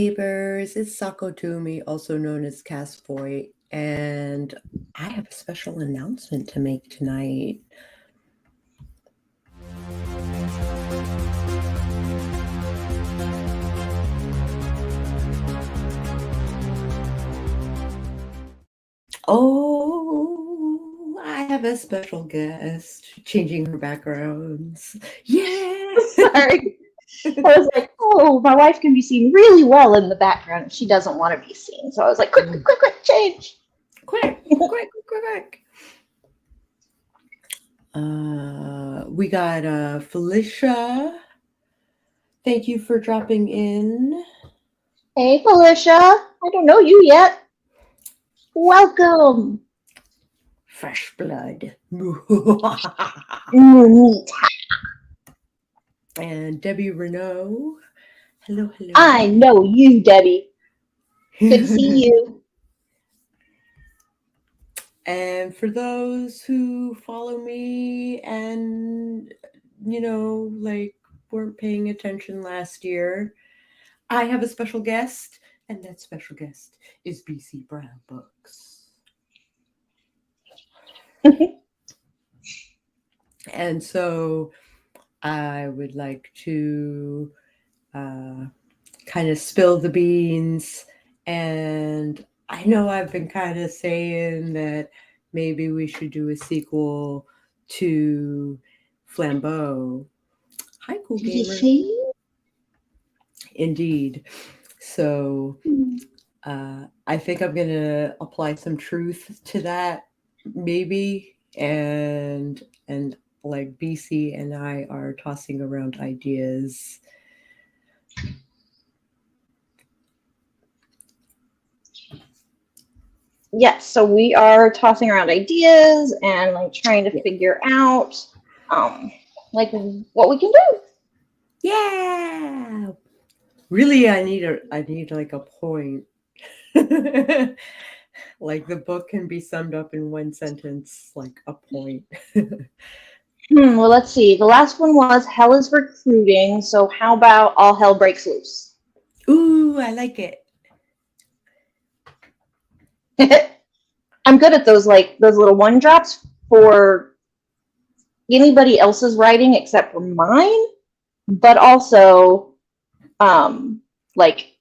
neighbors, it's Sako Tumi, also known as Cass Voit, and I have a special announcement to make tonight. Oh, I have a special guest changing her backgrounds. Yeah. Sorry. I was like, oh, my wife can be seen really well in the background. She doesn't want to be seen. So I was like, quick, change. Quick. We got Felicia. Thank you for dropping in. Hey, Felicia. I don't know you yet. Welcome. Fresh blood. Neat. And Debbie Renault. Hello. I know you, Debbie. Good to see you. And for those who follow me and, weren't paying attention last year, I have a special guest, and that special guest is BC Brown Books. And so I would like to kind of spill the beans. And I know I've been kind of saying that maybe we should do a sequel to Flambeau. Hi, cool gamer. Indeed. So I think I'm going to apply some truth to that, maybe. And like BC and I are tossing around ideas. Yes, so we are tossing around ideas and like trying to figure out like what we can do. Yeah. Really, I need like a point. Like the book can be summed up in one sentence, like a point. Well, let's see. The last one was Hell is Recruiting. So how about All Hell Breaks Loose? Ooh, I like it. I'm good at those little one drops for anybody else's writing except for mine, but also like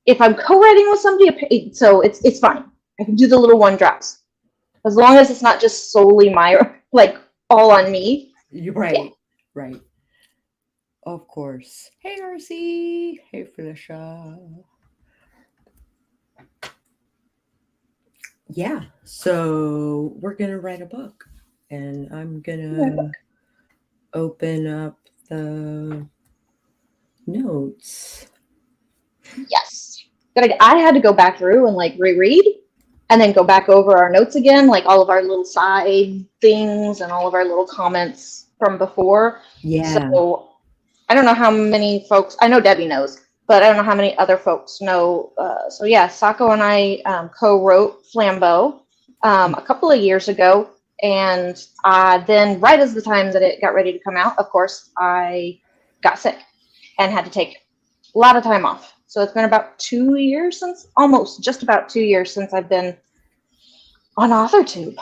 if I'm co-writing with somebody, so it's fine. I can do the little one drops as long as it's not just solely my all on me. You're right. Yeah. Right. Of course. Hey, RC. Hey, Felicia. Yeah, so we're going to write a book, and I'm going to open up the notes. Yes. I had to go back through and reread and then go back over our notes again, like all of our little side things and all of our little comments from before. Yeah. So I don't know how many folks, I know Debbie knows, but I don't know how many other folks know. So yeah, Sako and I co-wrote Flambeau a couple of years ago. And then right as the time that it got ready to come out, of course, I got sick and had to take a lot of time off. So it's been about 2 years since, almost just about 2 years since I've been on AuthorTube.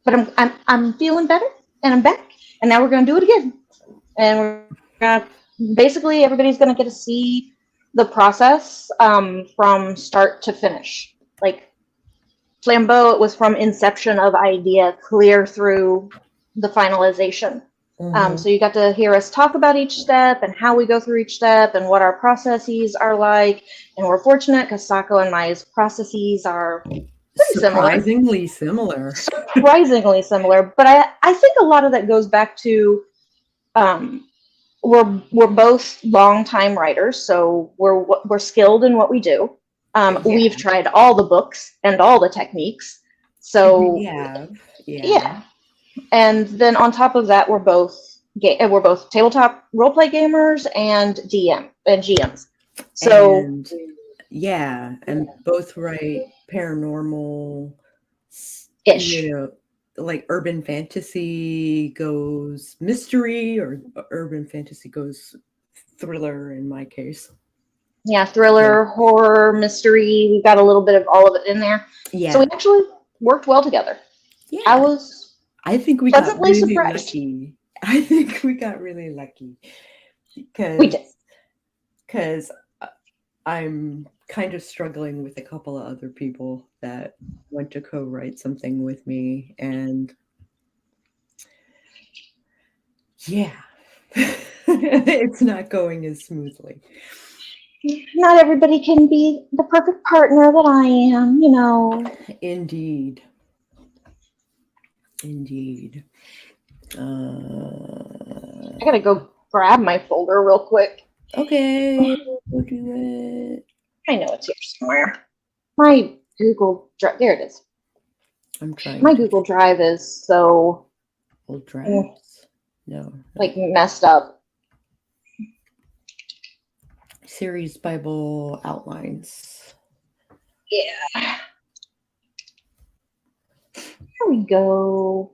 But I'm feeling better and I'm back. And now we're going to do it again. And we're going to basically everybody's going to get to see the process from start to finish. Like Flambeau, it was from inception of idea clear through the finalization. Mm-hmm. So you got to hear us talk about each step and how we go through each step and what our processes are like. And we're fortunate because Sako and my processes are surprisingly similar. Surprisingly similar. But I think a lot of that goes back to we're both longtime writers, so we're skilled in what we do. We've tried all the books and all the techniques. So yeah. And then on top of that, we're both tabletop roleplay gamers and GMs. So and both write paranormal, ish. Like urban fantasy goes mystery or urban fantasy goes thriller in my case. Yeah, thriller, horror, mystery. We've got a little bit of all of it in there. Yeah. So we actually worked well together. Yeah. I think we got pleasantly really surprised. lucky. I think we got really lucky We did. because I'm kind of struggling with a couple of other people that want to co-write something with me, and yeah, it's not going as smoothly. Not everybody can be the perfect partner that I am, you know. Indeed. Indeed. I gotta go grab my folder real quick. Okay, we'll do it. I know it's here somewhere. My Google Drive, there it is. I'm trying. My Google Drive is so old drives. No. Like messed up. Series Bible outlines. Yeah. Here we go.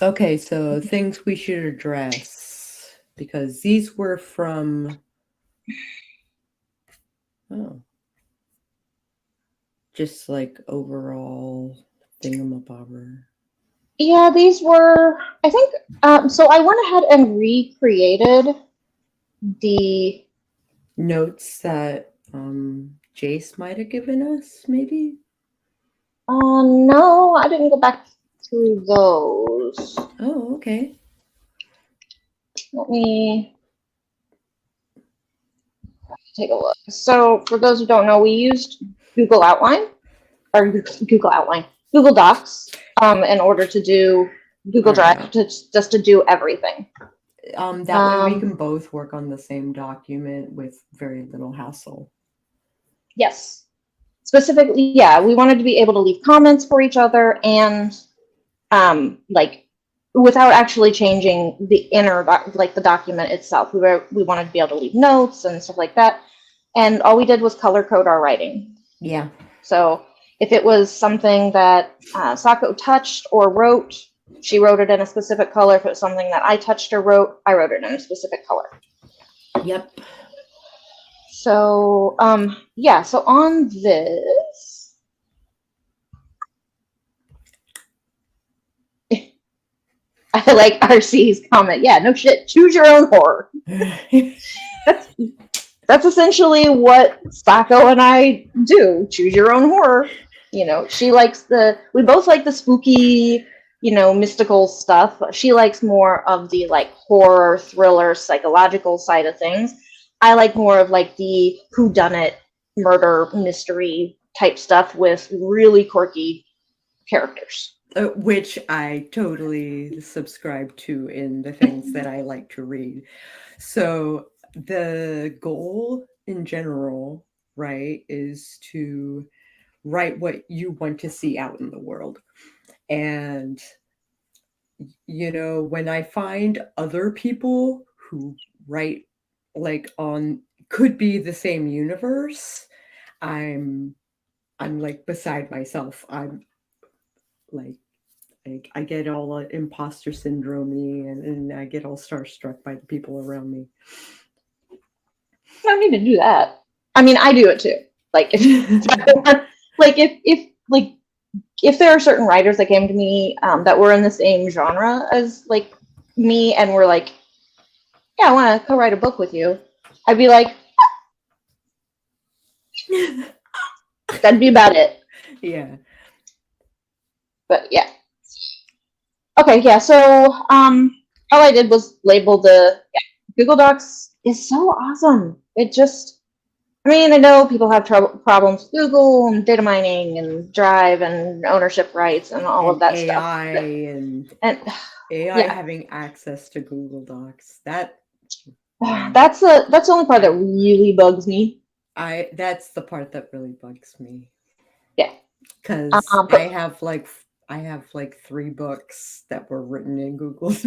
Okay, so things we should address, because these were from just like overall thingamabobber. Yeah, these were, I think, so I went ahead and recreated the notes that Jace might have given us, maybe? No, I didn't go back through those. Oh, okay. Let me take a look. So for those who don't know, we used Google Docs in order to do Google Drive just to do everything. That way we can both work on the same document with very little hassle. Yes. Specifically, yeah, we wanted to be able to leave comments for each other and like without actually changing the inner, like the document itself. We wanted to be able to leave notes and stuff like that. And all we did was color code our writing. Yeah. So if it was something that Sako touched or wrote, she wrote it in a specific color. If it was something that I touched or wrote, I wrote it in a specific color. Yep. So, yeah, so on this, I like RC's comment. Yeah, no shit, choose your own horror. That's essentially what Sako and I do. Choose your own horror. You know, she likes we both like the spooky, you know, mystical stuff. She likes more of the like horror, thriller, psychological side of things. I like more of like the whodunit, murder, mystery type stuff with really quirky characters. Which I totally subscribe to in the things that I like to read. So the goal in general, right, is to write what you want to see out in the world. And, you know, when I find other people who write like could be the same universe, I'm like beside myself. I'm like I get all imposter syndrome-y and I get all starstruck by the people around me. I don't need to do that. I mean, I do it too. Like if there are certain writers that came to me that were in the same genre as like me and were like, yeah, I want to co-write a book with you, I'd be like, that'd be about it. Yeah. But yeah. Okay, yeah, so all I did was label Google Docs is so awesome. It just, I mean, I know people have problems with Google and data mining and Drive and ownership rights and all of that AI stuff. And AI having access to Google Docs. That's the only part that really bugs me. That's the part that really bugs me. Yeah. Because I have like 3 books that were written in Google Docs.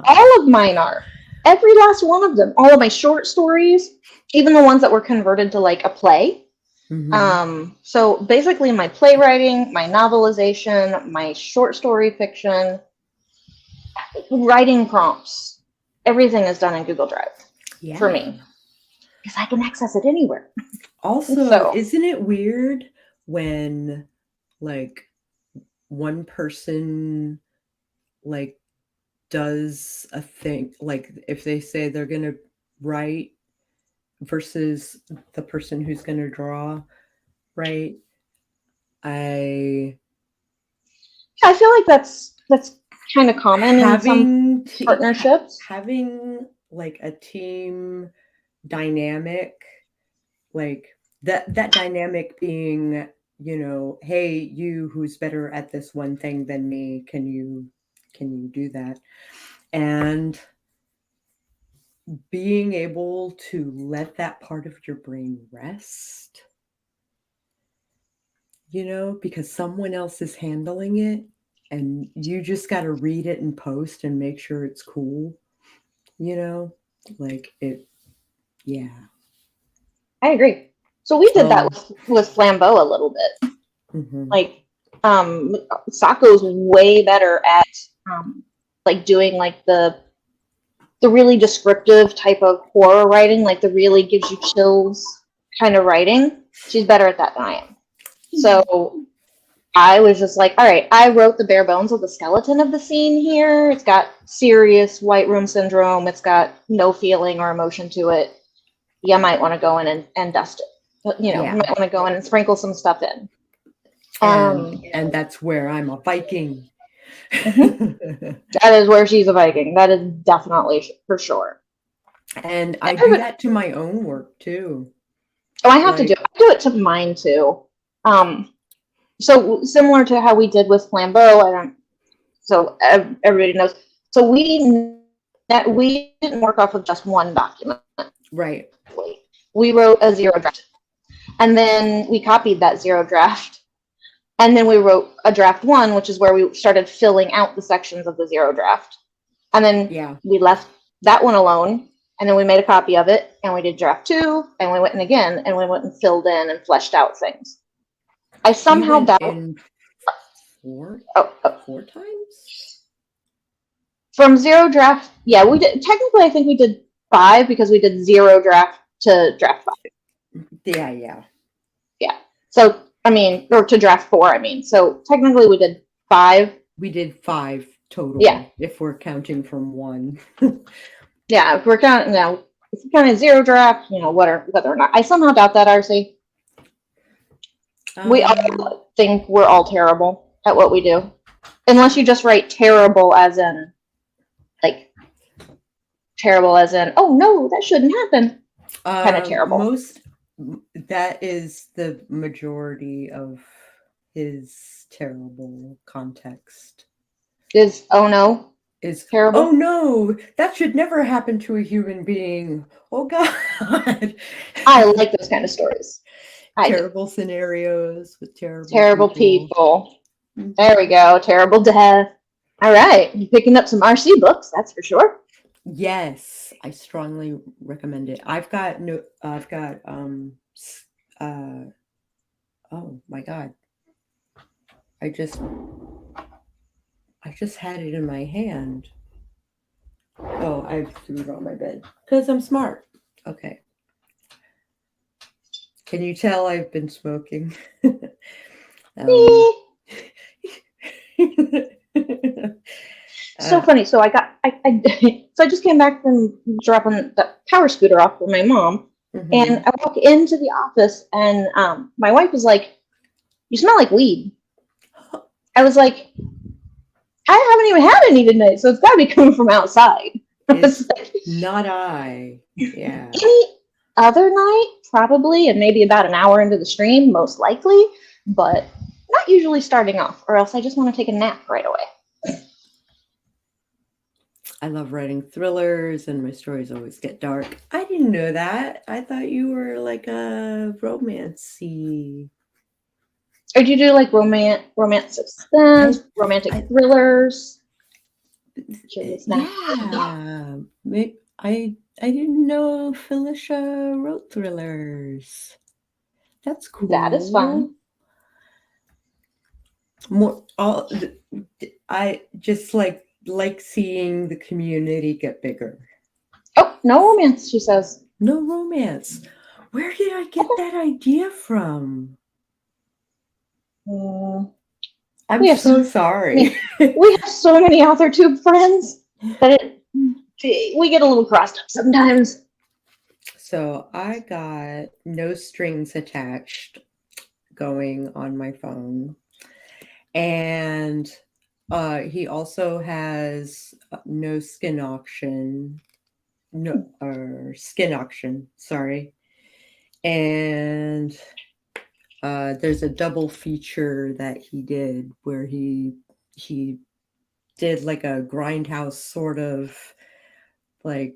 All of mine are. Every last one of them. All of my short stories, even the ones that were converted to like a play. Mm-hmm. So basically my playwriting, my novelization, my short story fiction, writing prompts, everything is done in Google Drive for me because I can access it anywhere. Also, isn't it weird when like one person like does a thing, like if they say they're going to write versus the person who's going to draw, right? I feel like that's kind of common in some partnerships. Having like a team dynamic, like that dynamic being, you know, hey, you who's better at this one thing than me, can you do that? And being able to let that part of your brain rest, you know, because someone else is handling it and you just got to read it and post and make sure it's cool, you know, like it. Yeah, I agree. So we did that with Flambeau a little bit. Like Sako's way better at like doing like the really descriptive type of horror writing, like the really gives you chills kind of writing. She's better at that than I am. So I was just like, all right, I wrote the bare bones of the skeleton of the scene here. It's got serious white room syndrome. It's got no feeling or emotion to it. You might want to go in and dust it. But, you know, you might want to go in and sprinkle some stuff in. And that's where I'm a Viking. That is where she's a Viking. That is definitely for sure. And I do that to my own work too. Oh, I have to do it. I do it to mine too. So similar to how we did with Flambeau, so everybody knows. So we didn't work off of just one document. Right. We wrote a zero draft. And then we copied that zero draft. And then we wrote a draft one, which is where we started filling out the sections of the zero draft. And then we left that one alone. And then we made a copy of it. And we did draft two. And we went in again. And we went and filled in and fleshed out things. I somehow doubt. Four times? From zero draft. Yeah, we did. Technically, I think we did 5 because we did zero draft to draft 5. Yeah. So, I mean, or to draft 4, I mean. So, technically, we did 5. We did 5 total. Yeah. If we're counting from 1. Yeah, if we're counting, if we're counting zero draft, whether or not. I somehow doubt that, RC. We all think we're all terrible at what we do. Unless you just write terrible as in, oh, no, that shouldn't happen. Kind of terrible. That is the majority of his terrible context. Is, oh, no? Is terrible? Oh, no, that should never happen to a human being. Oh, God. I like those kind of stories. Terrible scenarios with terrible people. There we go. Terrible death. All right. You're picking up some RC books, that's for sure. Yes, I strongly recommend it. Oh my God. I just had it in my hand. Oh, I threw it on my bed because I'm smart. Okay. Can you tell I've been smoking? So funny. So I just came back from dropping the power scooter off with my mom, and I walk into the office, and my wife was like, "You smell like weed." I was like, "I haven't even had any tonight, so it's got to be coming from outside." Not I. Yeah. Any other night, probably, and maybe about an hour into the stream, most likely, but not usually starting off, or else I just want to take a nap right away. I love writing thrillers, and my stories always get dark. I didn't know that. I thought you were like a romance-y. Or do you do like romance suspense, romantic thrillers? Yeah. I didn't know Felicia wrote thrillers. That's cool. That is fun. I just like like seeing the community get bigger. Oh, no romance, she says. No romance. Where did I get that idea from? I'm so sorry. We have so many AuthorTube friends that we get a little crossed up sometimes. So I got No Strings Attached going on my phone. And he also has No Skin Auction. No, or Skin Auction, sorry. And there's a double feature that he did where he did like a grindhouse sort of like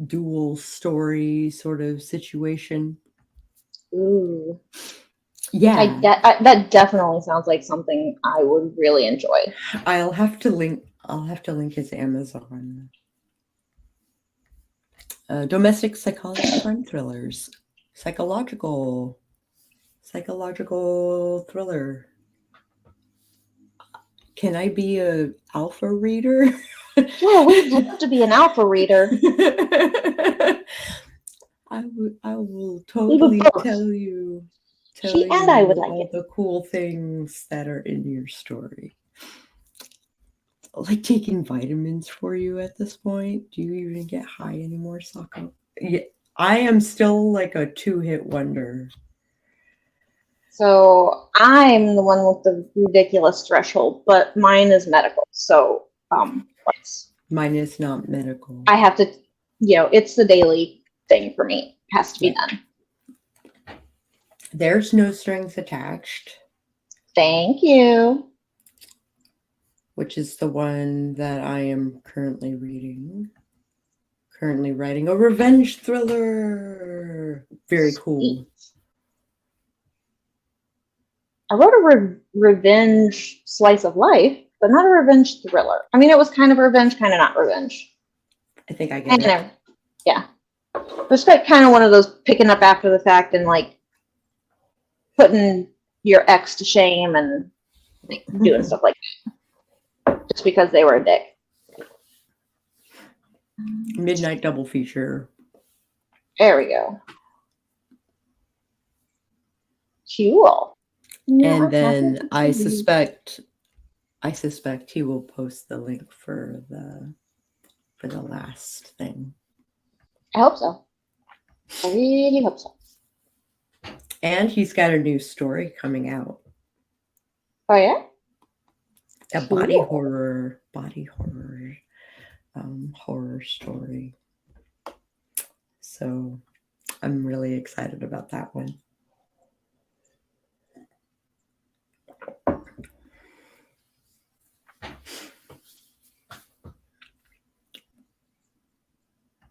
dual story sort of situation. Ooh. Yeah. That definitely sounds like something I would really enjoy. I'll have to link his Amazon. Domestic psychology crime thrillers. Psychological thriller. Can I be a alpha reader? Yeah, we'd love to be an alpha reader. I will totally tell you I would like all the cool things that are in your story. Like taking vitamins for you at this point. Do you even get high anymore, Sako? Yeah, I am still like a 2-hit wonder. So I'm the one with the ridiculous threshold, but mine is medical. So mine is not medical. I have to, it's the daily thing for me. It has to be done. There's No Strings Attached. Thank you. Which is the one that I am currently reading. Currently writing a revenge thriller. Very cool. I wrote a revenge slice of life, but not a revenge thriller. I mean, it was kind of revenge, kind of not revenge. I think I get it. Yeah. It was kind of one of those picking up after the fact and like putting your ex to shame and like, doing stuff like that. Just because they were a dick. Midnight double feature. There we go. Cool. And then I suspect he will post the link for the last thing. I hope so. I really hope so. And he's got a new story coming out. Oh yeah? A body horror horror story. So I'm really excited about that one.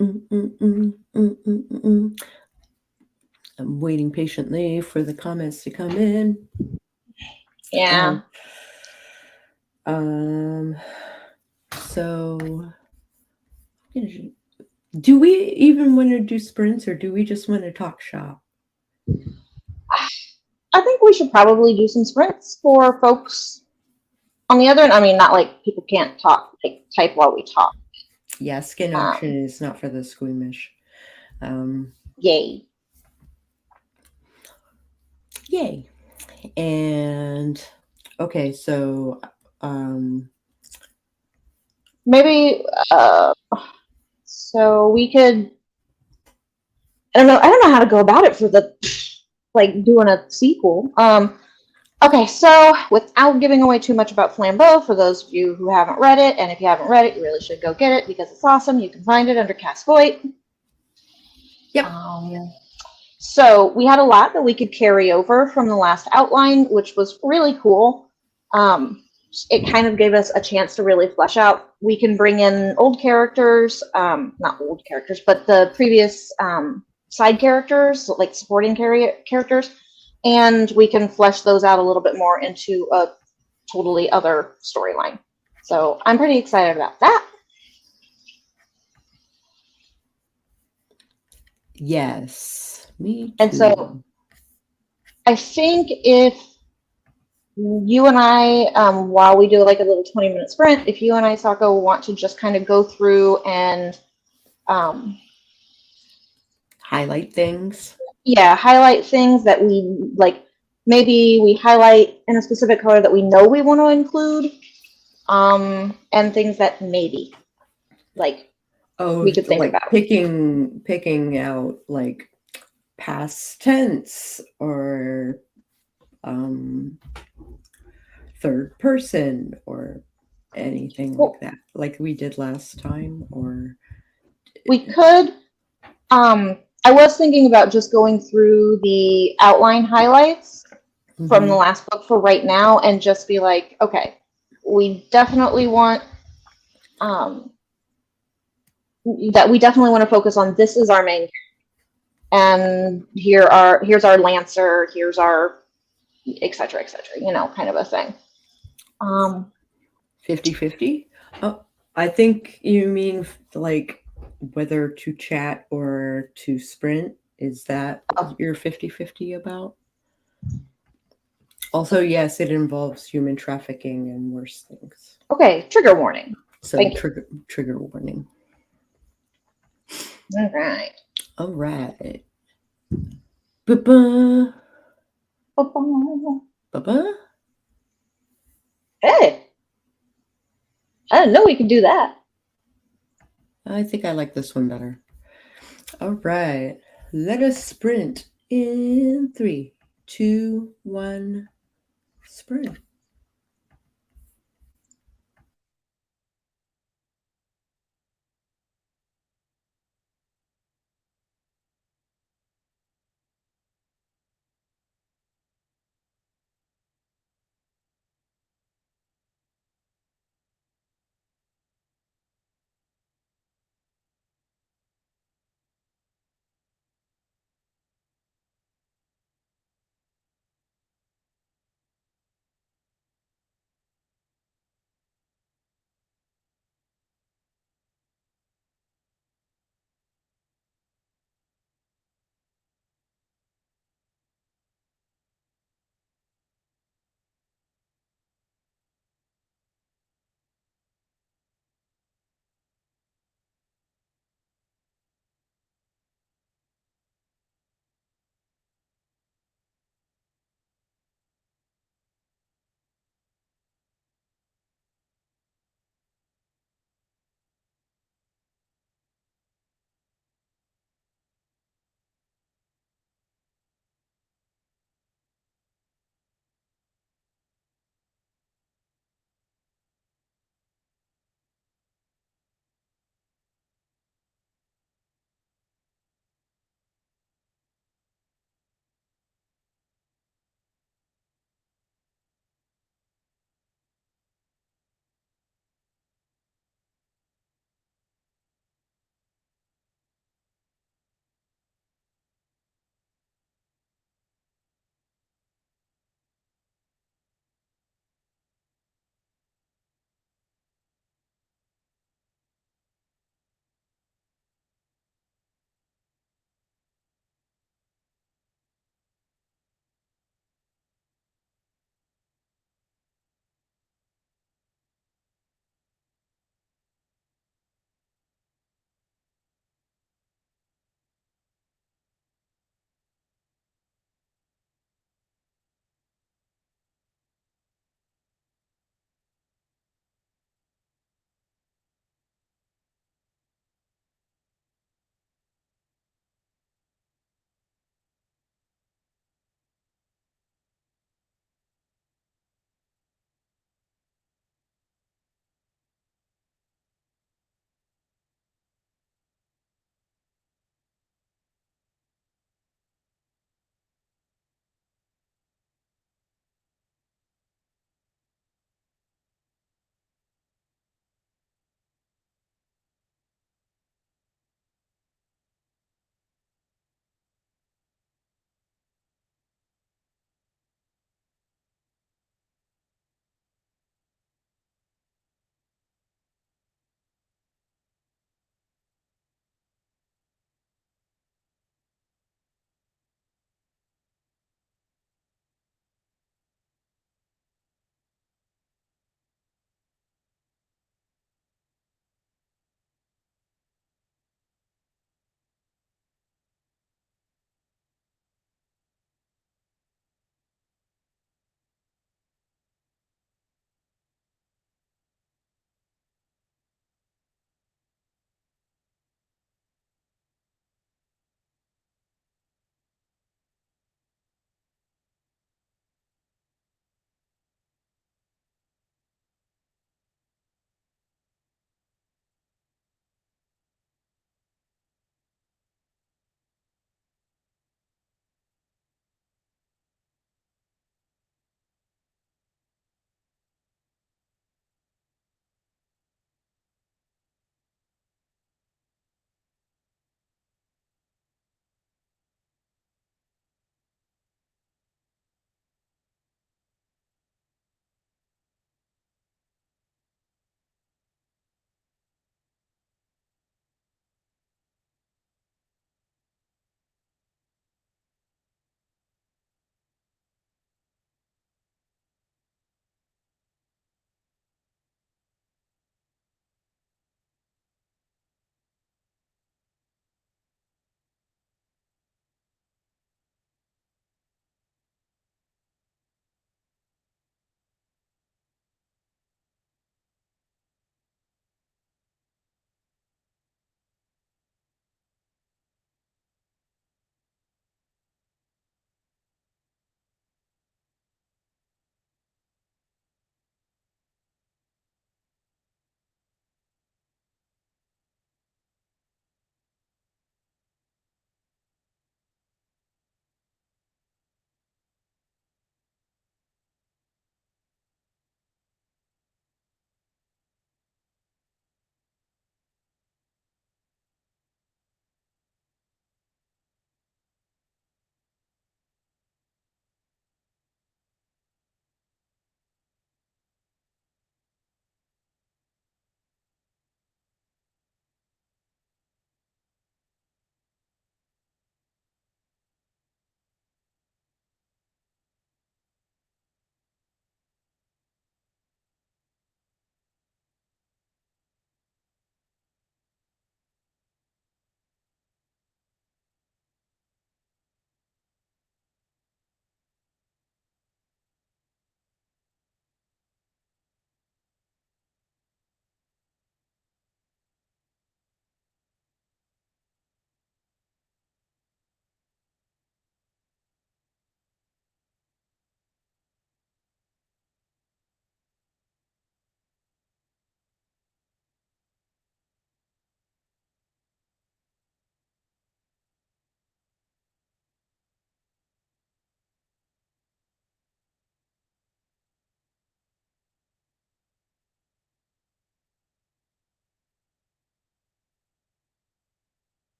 I'm waiting patiently for the comments to come in. Yeah. So do we even want to do sprints or do we just want to talk shop? I think we should probably do some sprints for folks on the other end. I mean, not like people can't talk, like type while we talk. Yeah, skin auction is not for the squeamish. Yay. Yay. And okay, so maybe so we could I don't know how to go about it for the like doing a sequel. Okay, so without giving away too much about Flambeau, for those of you who haven't read it, and if you haven't read it, you really should go get it because it's awesome. You can find it under Cass Voit. Yep. So we had a lot that we could carry over from the last outline, which was really cool. It kind of gave us a chance to really flesh out. We can bring in old characters, not old characters, but the previous side characters, like supporting characters, and we can flesh those out a little bit more into a totally other storyline. So I'm pretty excited about that. Yes, me too. And so I think if you and I, while we do like a little 20-minute sprint, if you and I, Sako, want to just kind of go through and, um, Highlight things. yeah, highlight things that we like. Maybe we highlight in a specific color that we know we want to include, and things that maybe like we Oh, could think like about. picking out like past tense or um third person or anything like Well, that, like we did last time, or we could. I was thinking about just going through the outline highlights from the Mhm. last book for right now and just be like, okay, we definitely want um, we definitely want to focus on this is our main, and here's our lancer, here's our et cetera, kind of a thing. Um, 50-50. Oh, I think you mean like whether to chat or to sprint. Is that oh, your 50-50 about? Also, yes, it involves human trafficking and worse things. okay, trigger warning. So Thank you. trigger warning. All right. All right. Ba-ba. Ba-ba. Hey, I didn't know we could do that. I think I like this one better. All right. Let us sprint in 3, 2, 1. Sprint.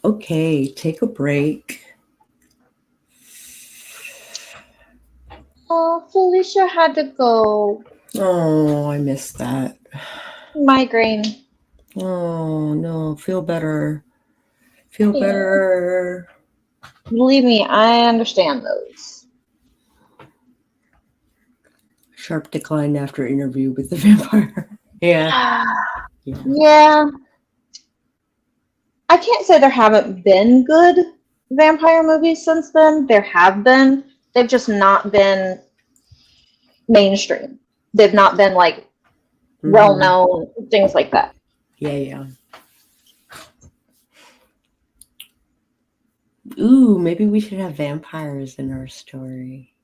Okay, take a break. Oh, Felicia had to go. Oh, I missed that. Migraine. Oh, no, feel better. Feel Yeah. better. Believe me, I understand those. Sharp decline after interview with the vampire. Yeah. Yeah. I can't say there haven't been good vampire movies since then. There have been. They've just not been mainstream. They've not been like well known, things like that. Yeah. Ooh, maybe we should have vampires in our story.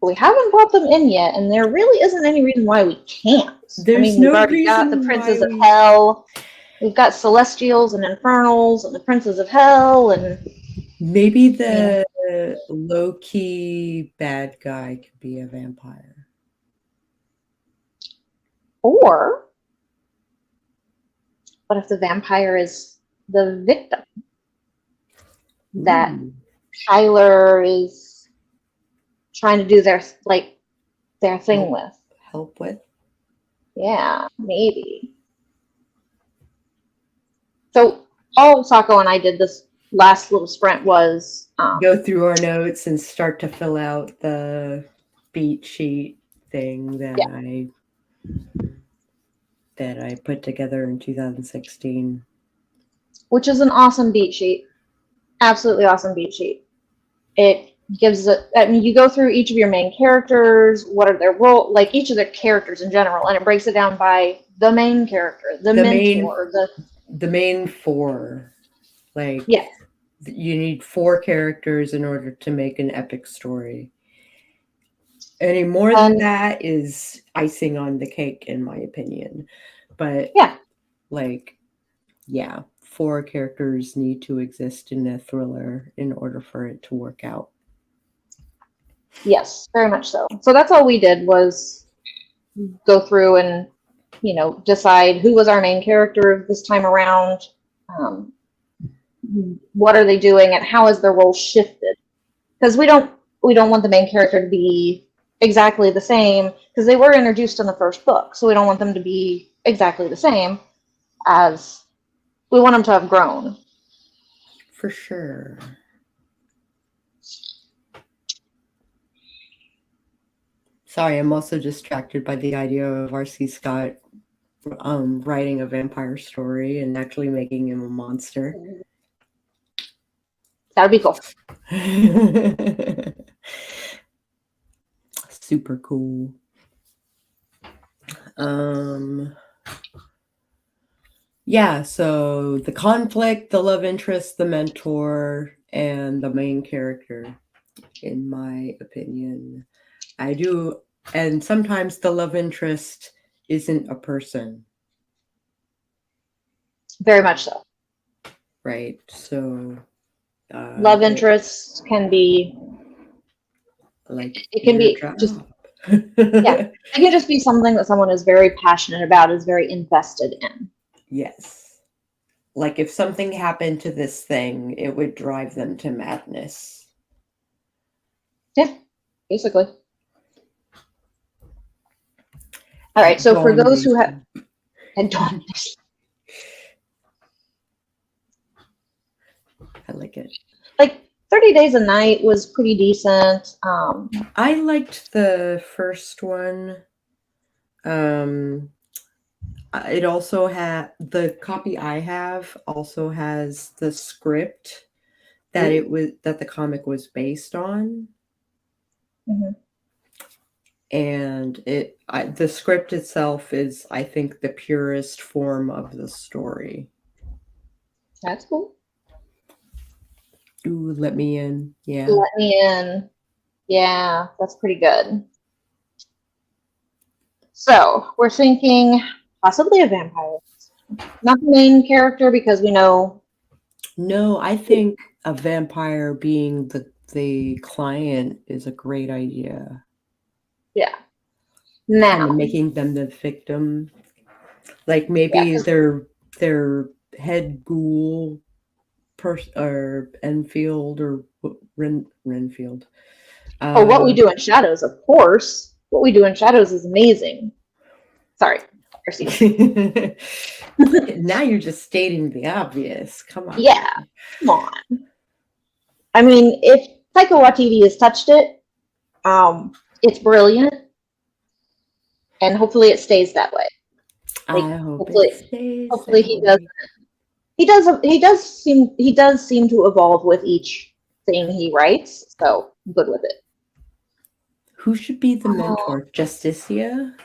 We haven't brought them in yet, and there really isn't any reason why we can't. There's We've no already got the reason Princes why of Hell. We've got Celestials and Infernals and the Princes of Hell, and maybe the low-key bad guy could be a vampire. or what if the vampire is the victim that Tyler is trying to do their thing with? Help with? Yeah, maybe. So all Sako and I did this last little sprint was go through our notes and start to fill out the beat sheet thing that I put together in 2016. Which is an awesome beat sheet. Absolutely awesome beat sheet. It gives you go through each of your main characters, what are their role, like each of their characters in general, and it breaks it down by the main character, the mentor, the main four. Like, yeah. You need 4 characters in order to make an epic story. Any more than that is icing on the cake, in my opinion. But yeah, 4 characters need to exist in a thriller in order for it to work out. Yes, very much so. So that's all we did was go through and decide who was our main character this time around. What are they doing, and how has their role shifted? Because we don't want the main character to be exactly the same, because they were introduced in the first book, so we don't want them to be exactly the same, as we want them to have grown. For sure. Sorry, I'm also distracted by the idea of R.C. Scott writing a vampire story and actually making him a monster. That would be cool. Super cool. Yeah, so the conflict, the love interest, the mentor, and the main character, in my opinion. I do, and sometimes the love interest isn't a person. Very much so. Right, so... love interest can be... it can be just... yeah, it can just be something that someone is very passionate about, is very invested in. Yes. Like if something happened to this thing, it would drive them to madness. Yeah, basically. All right, so for those who have... And Dawn. I like it. 30 Days a Night was pretty decent. I liked the first one. It also had the copy I have also has the script that that the comic was based on. Mm-hmm. And the script itself is, I think, the purest form of the story. That's cool. Ooh, Let Me In. Yeah. Let Me In. Yeah, that's pretty good. So we're thinking possibly a vampire. Not the main character, because we know. No, I think a vampire being the client is a great idea. Yeah. Now, kind of making them the victim. Like maybe their head ghoul or Enfield or Renfield. Oh, What We Do in Shadows, of course. What We Do in Shadows is amazing. Sorry. Now you're just stating the obvious. Come on. Yeah, come on. I mean, if Taika Waititi has touched it, it's brilliant, and hopefully it stays that way. Like, I hope it stays. Hopefully he doesn't. He does seem to evolve with each thing he writes, so I'm good with it. Who should be the mentor? Justicia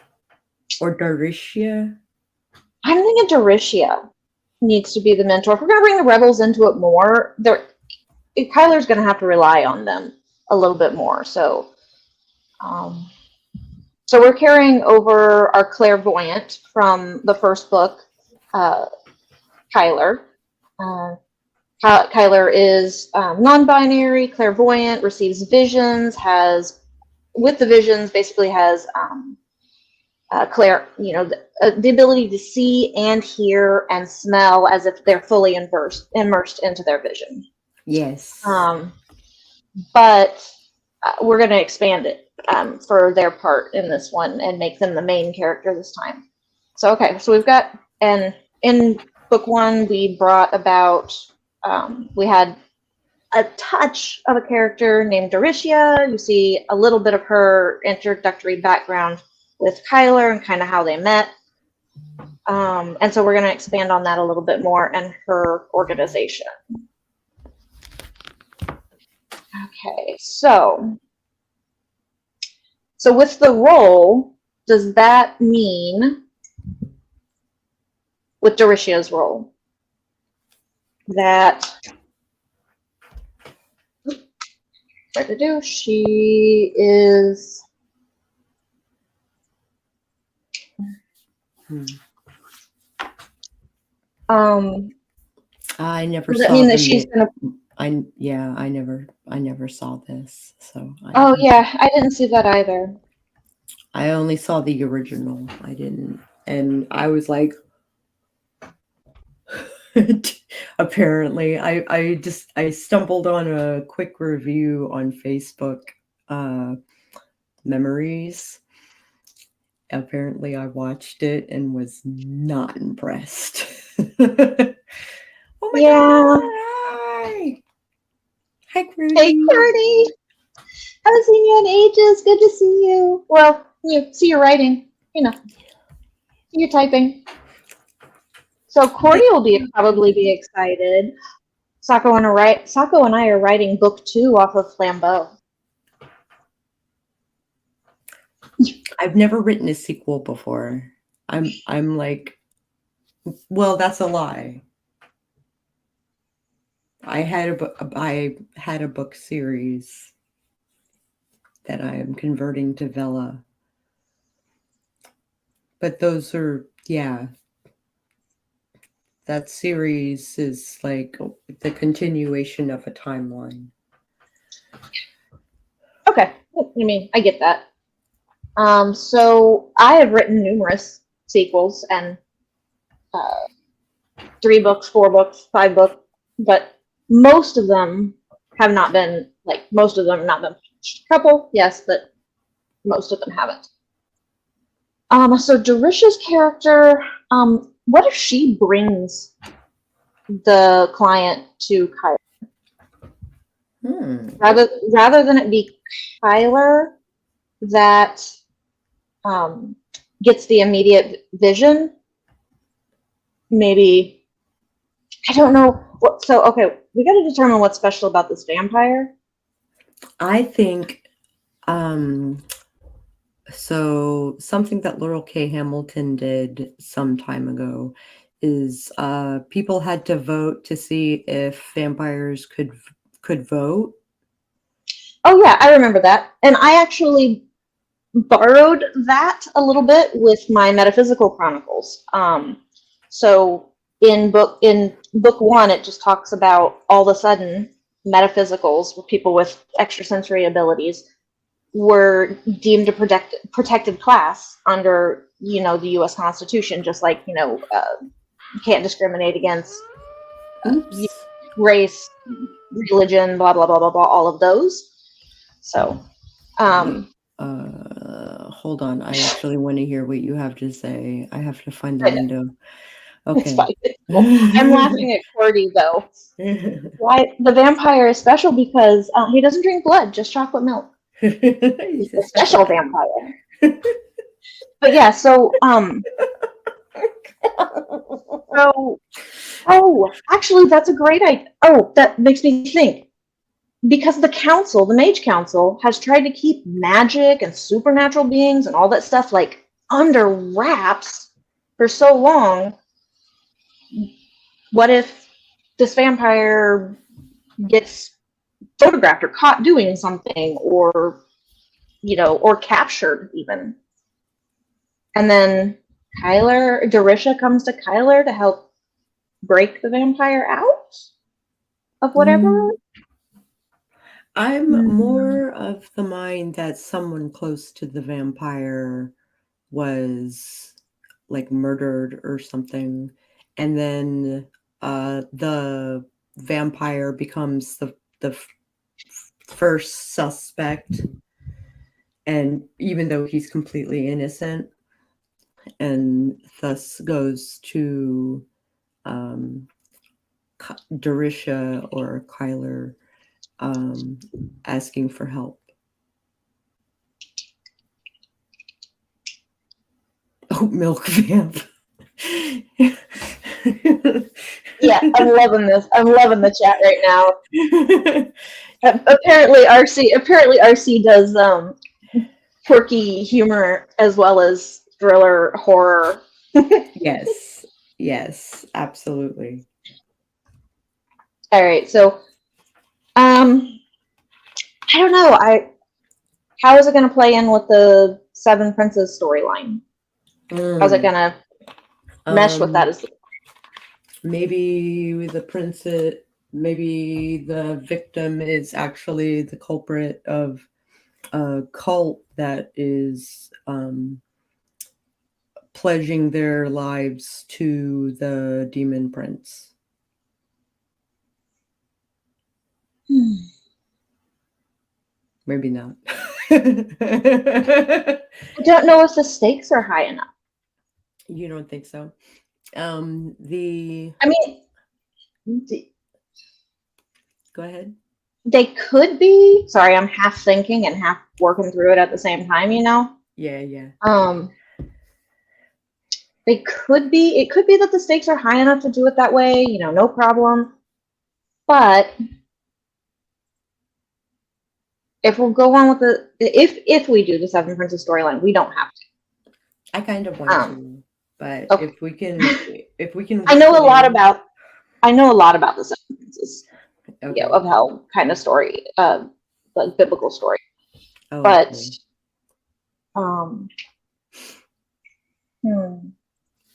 or Daricia? I'm thinking Daricia needs to be the mentor. If we're gonna bring the rebels into it more, Kyler's gonna have to rely on them a little bit more. So, so we're carrying over our clairvoyant from the first book, Kyler. Kyler is non-binary, clairvoyant, receives visions, with the visions basically has the ability to see and hear and smell as if they're fully immersed into their vision. Yes. But we're going to expand it for their part in this one and make them the main character this time. So we've got, and in book one we brought about, we had a touch of a character named Daricia. You see a little bit of her introductory background with Kyler and kind of how they met. And so we're going to expand on that a little bit more and her organization. Okay, so with the role, does that mean, with Daricia's role, that she is I never does that saw mean that she's gonna I never saw this, so I didn't see that either. I only saw the original. I didn't, and I was like, apparently, I stumbled on a quick review on Facebook, Memories. Apparently, I watched it and was not impressed. Oh my God! Hi, Crudy. Hey, Crudy. Haven't seen you in ages. Good to see you. Well, you see your writing. You're typing. So Cordy will probably be excited. Sako and I are writing book 2 off of Flambeau. I've never written a sequel before. I'm like, well, that's a lie. I had a book series that I am converting to Vela. But those are, that series is like the continuation of a timeline. Okay. I mean, I get that. So I have written numerous sequels and 3 books, 4 books, 5 books, but most of them have not been published. A couple, yes, but most of them haven't. So Daricia's character, what if she brings the client to Kyler? Rather than it be Kyler that gets the immediate vision, maybe, I don't know. We got to determine what's special about this vampire. I think, so something that Laurel K. Hamilton did some time ago is people had to vote to see if vampires could vote. Oh yeah, I remember that. And I actually borrowed that a little bit with my Metaphysical Chronicles. So in book 1, it just talks about all of a sudden metaphysicals, people with extrasensory abilities, were deemed a protected class under the U.S. Constitution, just like you can't discriminate against. Oops. race, religion, blah blah blah blah blah, all of those. So, hold on. I actually want to hear what you have to say. I have to find the I know, window. it's Okay. fine. It's cool. I'm laughing at Cordy though. Why the vampire is special because he doesn't drink blood, just chocolate milk. He's He's a a special vampire. But yeah, so actually, that's a great idea. Oh, that makes me think. Because the council, the Mage Council, has tried to keep magic and supernatural beings and all that stuff like under wraps for so long. What if this vampire gets photographed or caught doing something, or or captured even? And then Darisha comes to Kyler to help break the vampire out of whatever. I'm more of the mind that someone close to the vampire was like murdered or something, and then the vampire becomes the first suspect, and even though he's completely innocent, and thus goes to Darisha or Kyler asking for help. Oh, milk vamp. Yeah, I'm loving this. I'm loving the chat right now. Apparently RC does quirky humor as well as thriller horror. Yes, absolutely. All right, so I don't know. How is it going to play in with the Seven Princes storyline? How's it going to mesh with that? Maybe the victim is actually the culprit of a cult that is pledging their lives to the demon prince. Maybe not. I don't know if the stakes are high enough. You don't think so? I mean, go ahead. They could be. Sorry, I'm half thinking and half working through it at the same time, Yeah. They could be. It could be that the stakes are high enough to do it that way, no problem. But if we'll go on with if we do the Seven Princes storyline, we don't have to. I kind of want to, but okay. if we can, I know a lot about the Seven Princes, okay. Of how kind of story, like biblical story, but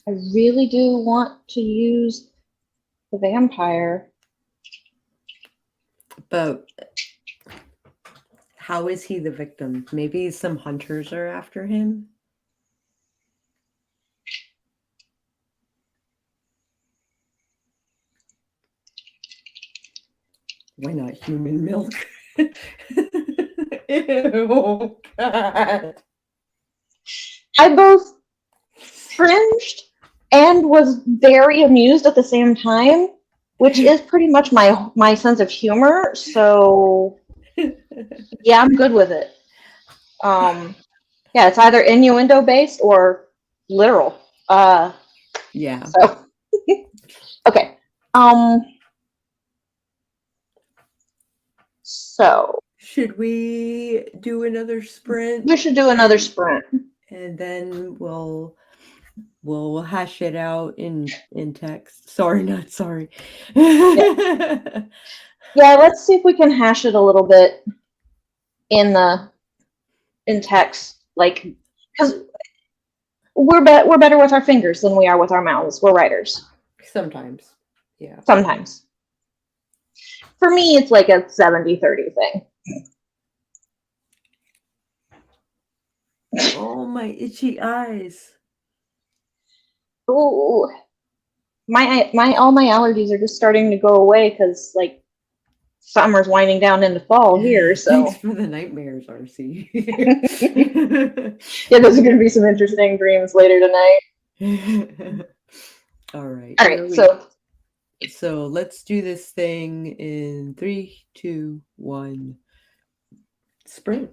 I really do want to use the vampire, but how is he the victim? Maybe some hunters are after him. Why not human milk? Ew, God. I both cringed and was very amused at the same time, which is pretty much my sense of humor. So yeah, I'm good with it. Yeah, it's either innuendo based or literal. Yeah. So okay. So should we do another sprint? We should do another sprint, and then we'll hash it out in text. Sorry, not sorry. Yeah, let's see if we can hash it a little bit in text, like, because we're better with our fingers than we are with our mouths. We're writers. Sometimes. Yeah. Sometimes. For me, it's like a 70-30 thing. Oh, my itchy eyes. Ooh. my all my allergies are just starting to go away because like summer's winding down into fall here. So thanks for the nightmares, RC. yeah, those are going to be some interesting dreams later tonight. All right. All right, So let's do this thing in 3, 2, 1. Spring.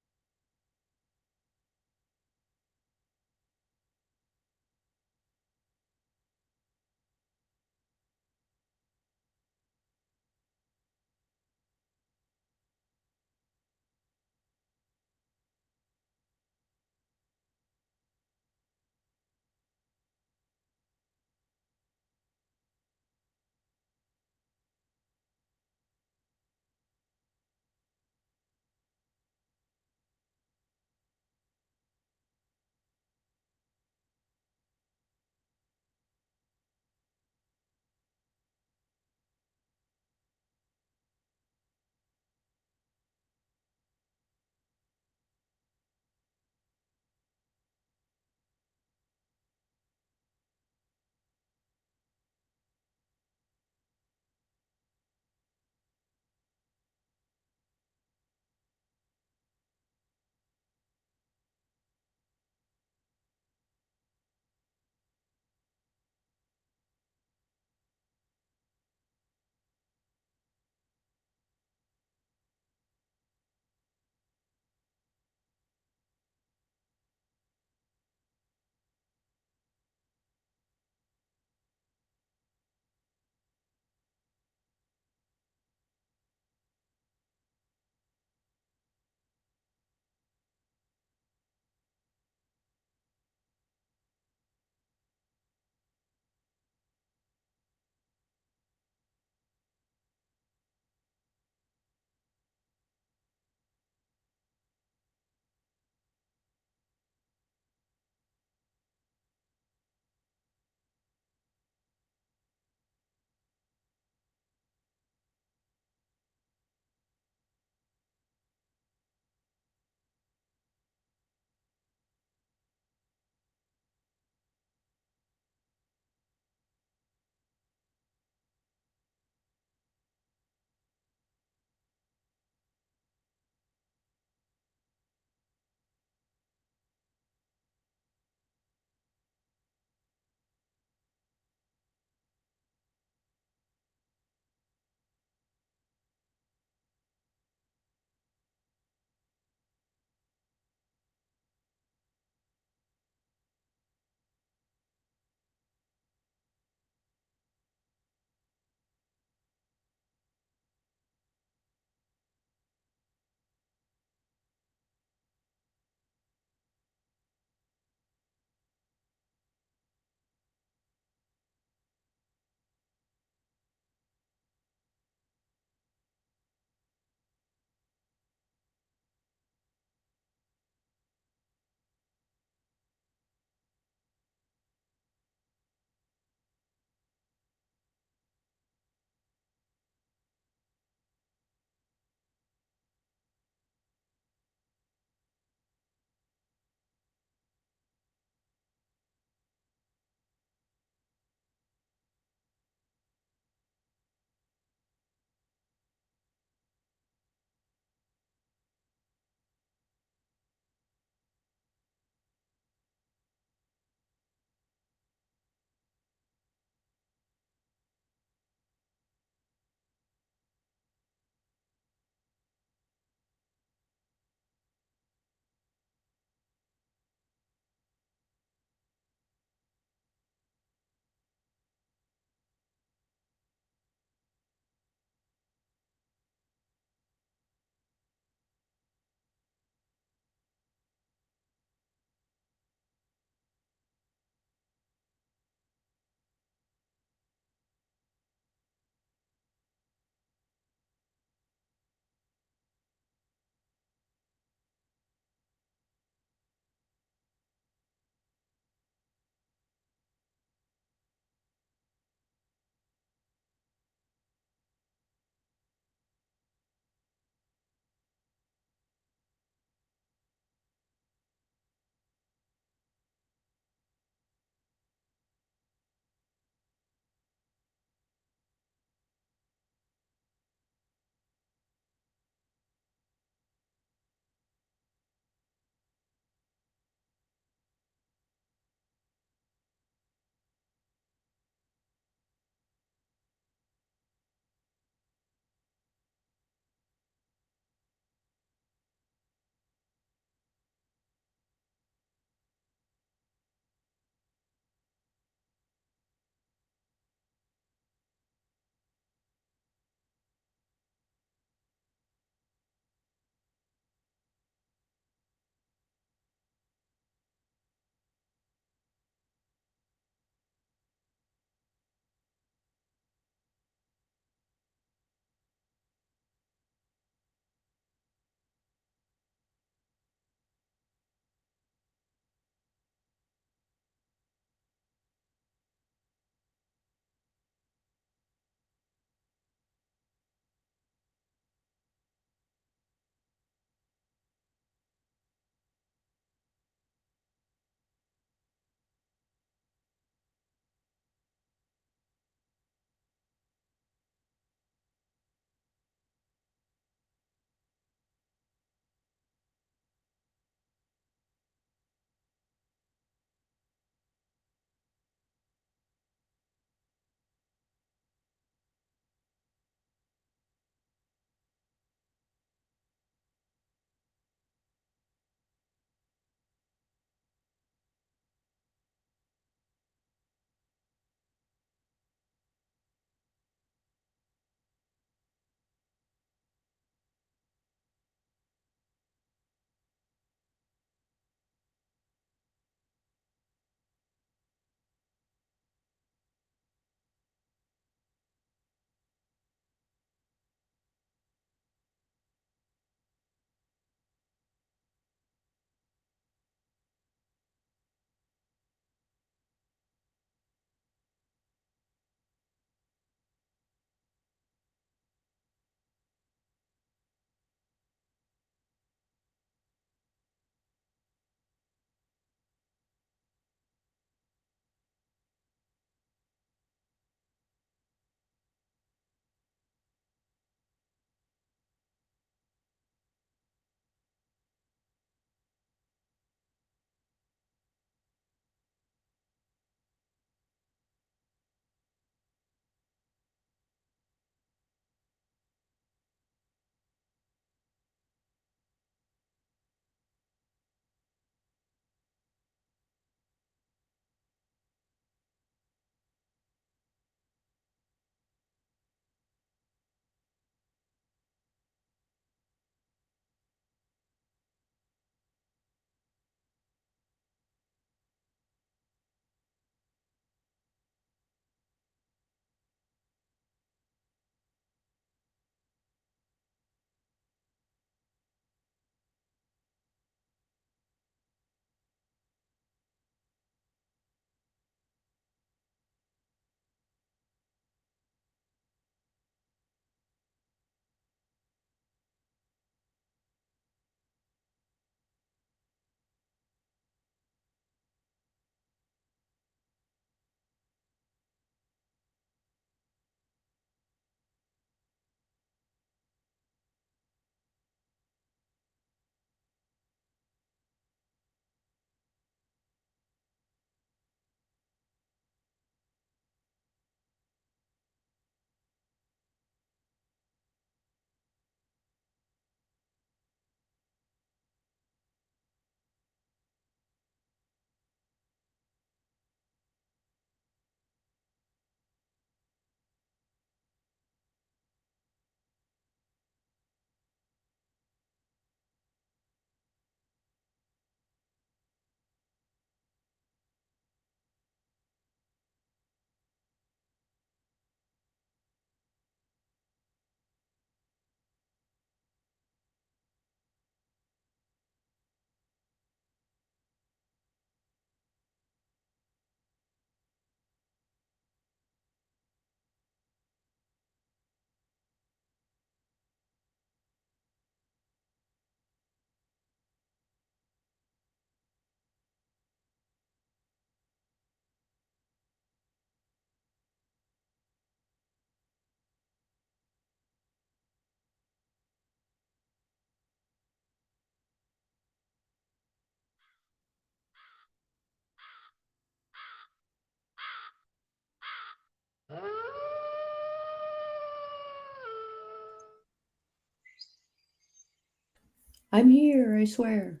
I'm here, I swear.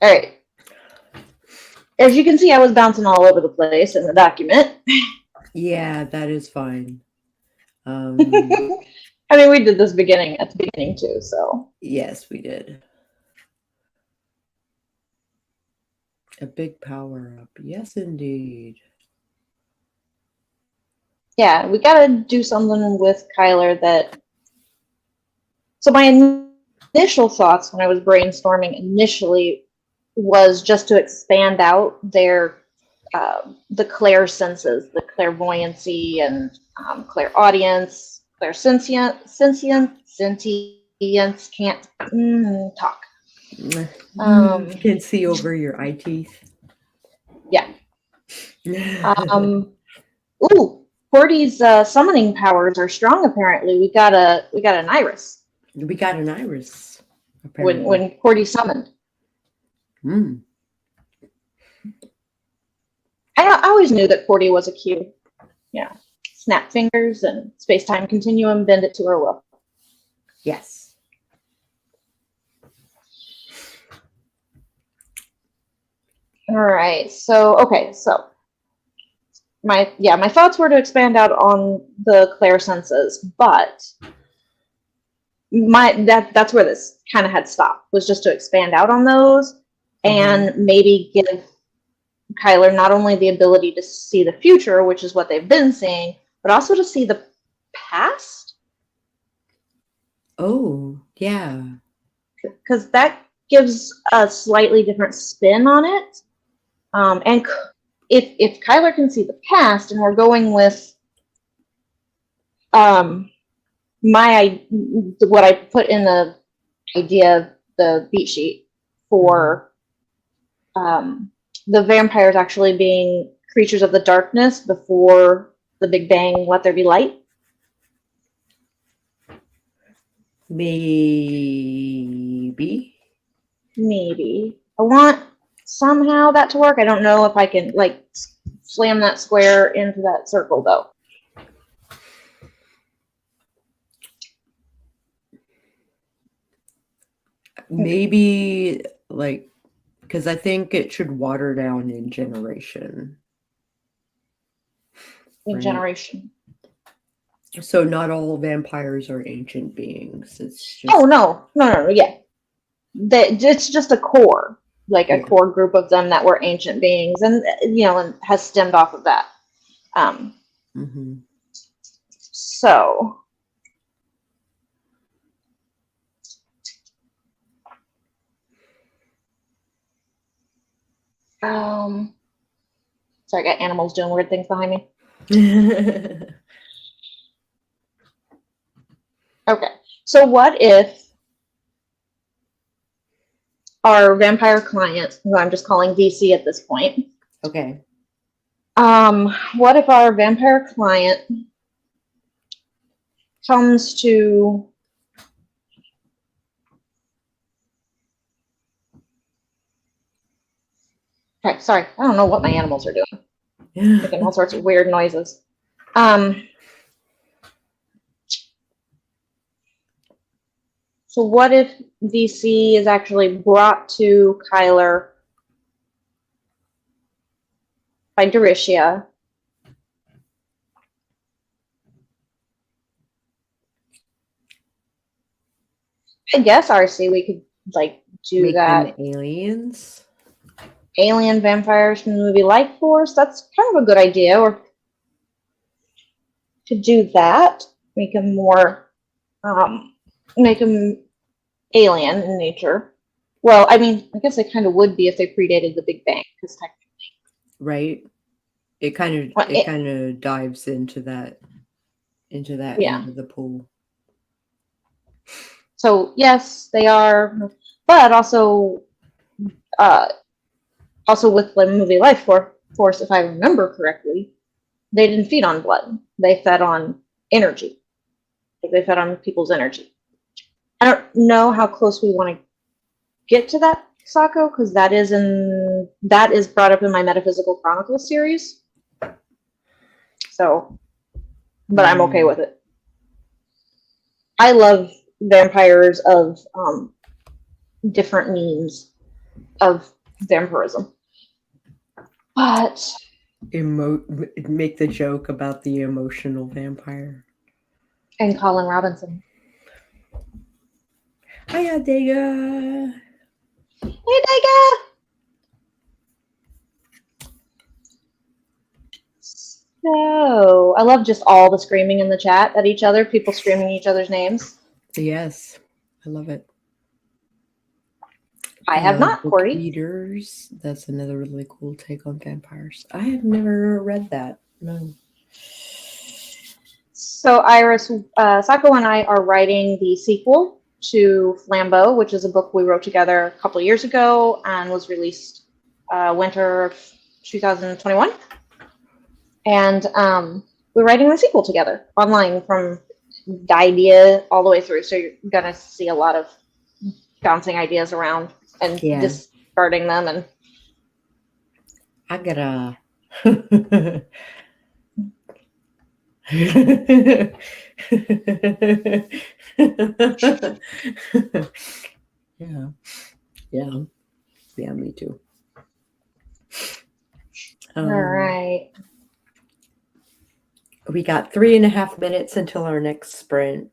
All right. As you can see, I was bouncing all over the place in the document. Yeah, that is fine. I mean, we did this at the beginning too, so. Yes, we did. A big power up. Yes, indeed. Yeah, we gotta do something with Kyler that. So my initial thoughts when I was brainstorming initially was just to expand out their the clair senses, the clairvoyancy and clairaudience, sentience, can't talk. You can see over your eye teeth. Yeah. Ooh, Cordy's summoning powers are strong. Apparently, we got an iris. We got an iris. Apparently. When Cordy summoned. I always knew that Cordy was a Q. Yeah, snap fingers and space-time continuum, bend it to her will. Yes. All right. So my thoughts were to expand out on the clair senses, but that's where this kind of had stopped, was just to expand out on those and maybe give Kyler not only the ability to see the future, which is what they've been seeing, but also to see the past. Oh, yeah. Because that gives a slightly different spin on it. And if Kyler can see the past, and we're going with what I put in the idea, the beat sheet for the vampires actually being creatures of the darkness before the Big Bang, let there be light. Maybe. I want somehow that to work. I don't know if I can like slam that square into that circle though. Maybe like, because I think it should water down in generation. In generation. So not all vampires are ancient beings. It's just... Oh no, yeah. It's just a core, like a core group of them that were ancient beings, and and has stemmed off of that. So. Sorry, I got animals doing weird things behind me. Okay, so what if our vampire client, who I'm just calling VC at this point. Okay. What if our vampire client comes to okay, sorry, I don't know what my animals are doing. Making all sorts of weird noises. So what if VC is actually brought to Kyler by Duricia? I guess RC we could like do Make that. them aliens? Alien vampires from the movie Life Force. That's kind of a good idea. Or to do that, make them more, make them alien in nature. Well, I mean, I guess they kind of would be if they predated the Big Bang, because technically, right? It kind of dives into that end of the pool. So yes, they are, but also with the movie Life Force, if I remember correctly, they didn't feed on blood. They fed on energy. They fed on people's energy. I don't know how close we want to get to that, Sako, because that is brought up in my Metaphysical Chronicles series. So, but I'm okay with it. I love vampires of different means of vampirism. But make the joke about the emotional vampire. And Colin Robinson. Hiya, Dega. Hey, Dega. So I love just all the screaming in the chat at each other. People screaming each other's names. Yes, I love it. I have not, Book Corey. Readers. That's another really cool take on vampires. I have never read that. No. So Iris, Sako and I are writing the sequel to Flambeau, which is a book we wrote together a couple of years ago and was released winter of 2021. And we're writing the sequel together online from the idea all the way through. So you're going to see a lot of bouncing ideas around and discarding them. And I gotta. Yeah, me too. All right. We got 3.5 minutes until our next sprint.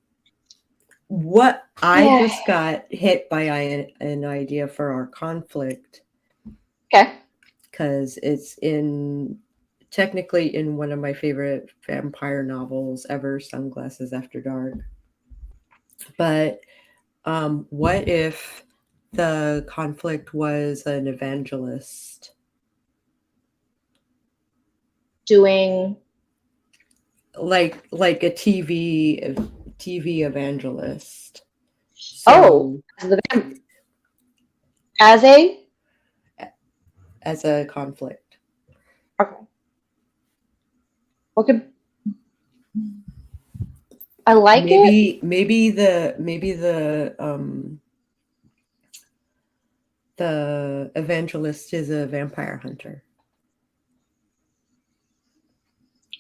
What I just got hit by an idea for our conflict. Okay. Because it's technically in one of my favorite vampire novels ever, Sunglasses After Dark. But what if the conflict was an evangelist doing like a TV evangelist? So, as a conflict. Okay. Okay. I like it. Maybe the evangelist is a vampire hunter.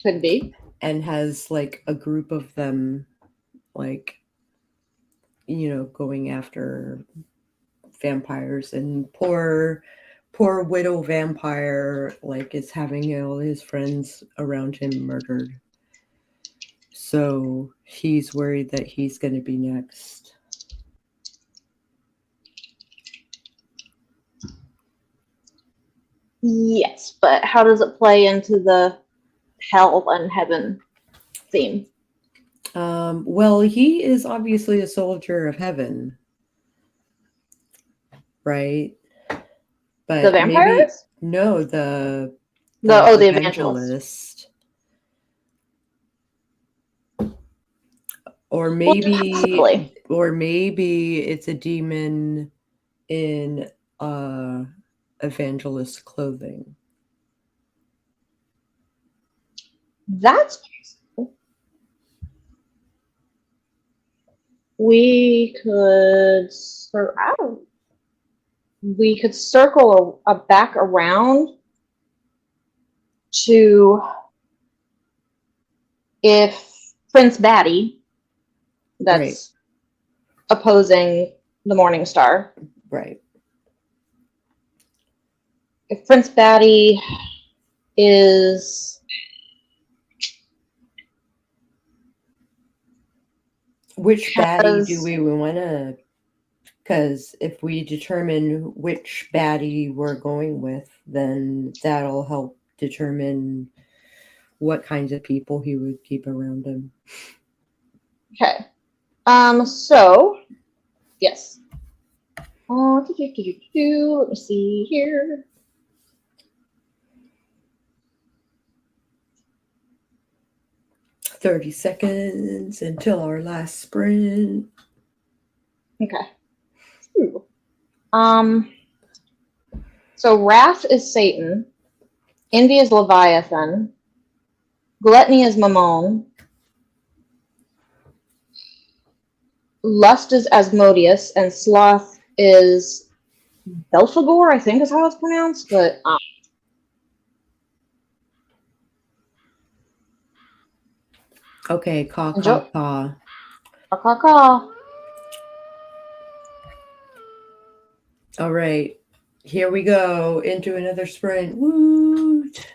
Could be. And has like a group of them, like, going after vampires, and poor widow vampire like is having all his friends around him murdered. So he's worried that he's going to be next. Yes, but how does it play into the hell and heaven theme? Well, he is obviously a soldier of heaven, right? But the vampires? No, the evangelist. Or maybe it's a demon in evangelist clothing. That's possible. We could circle back around to if Prince Batty, that's opposing the Morning Star. Right. If Prince Batty is which baddie do we want to? Because if we determine which baddie we're going with, then that'll help determine what kinds of people he would keep around him. Okay. So, yes. Let me see here. "30 seconds until our last sprint." Okay. Ooh. So wrath is Satan. Envy is Leviathan. Gluttony is Mammon. Lust is Asmodeus, and sloth is Belphegor, I think is how it's pronounced, but okay, caw. Caw. All right. Here we go into another sprint. Woot.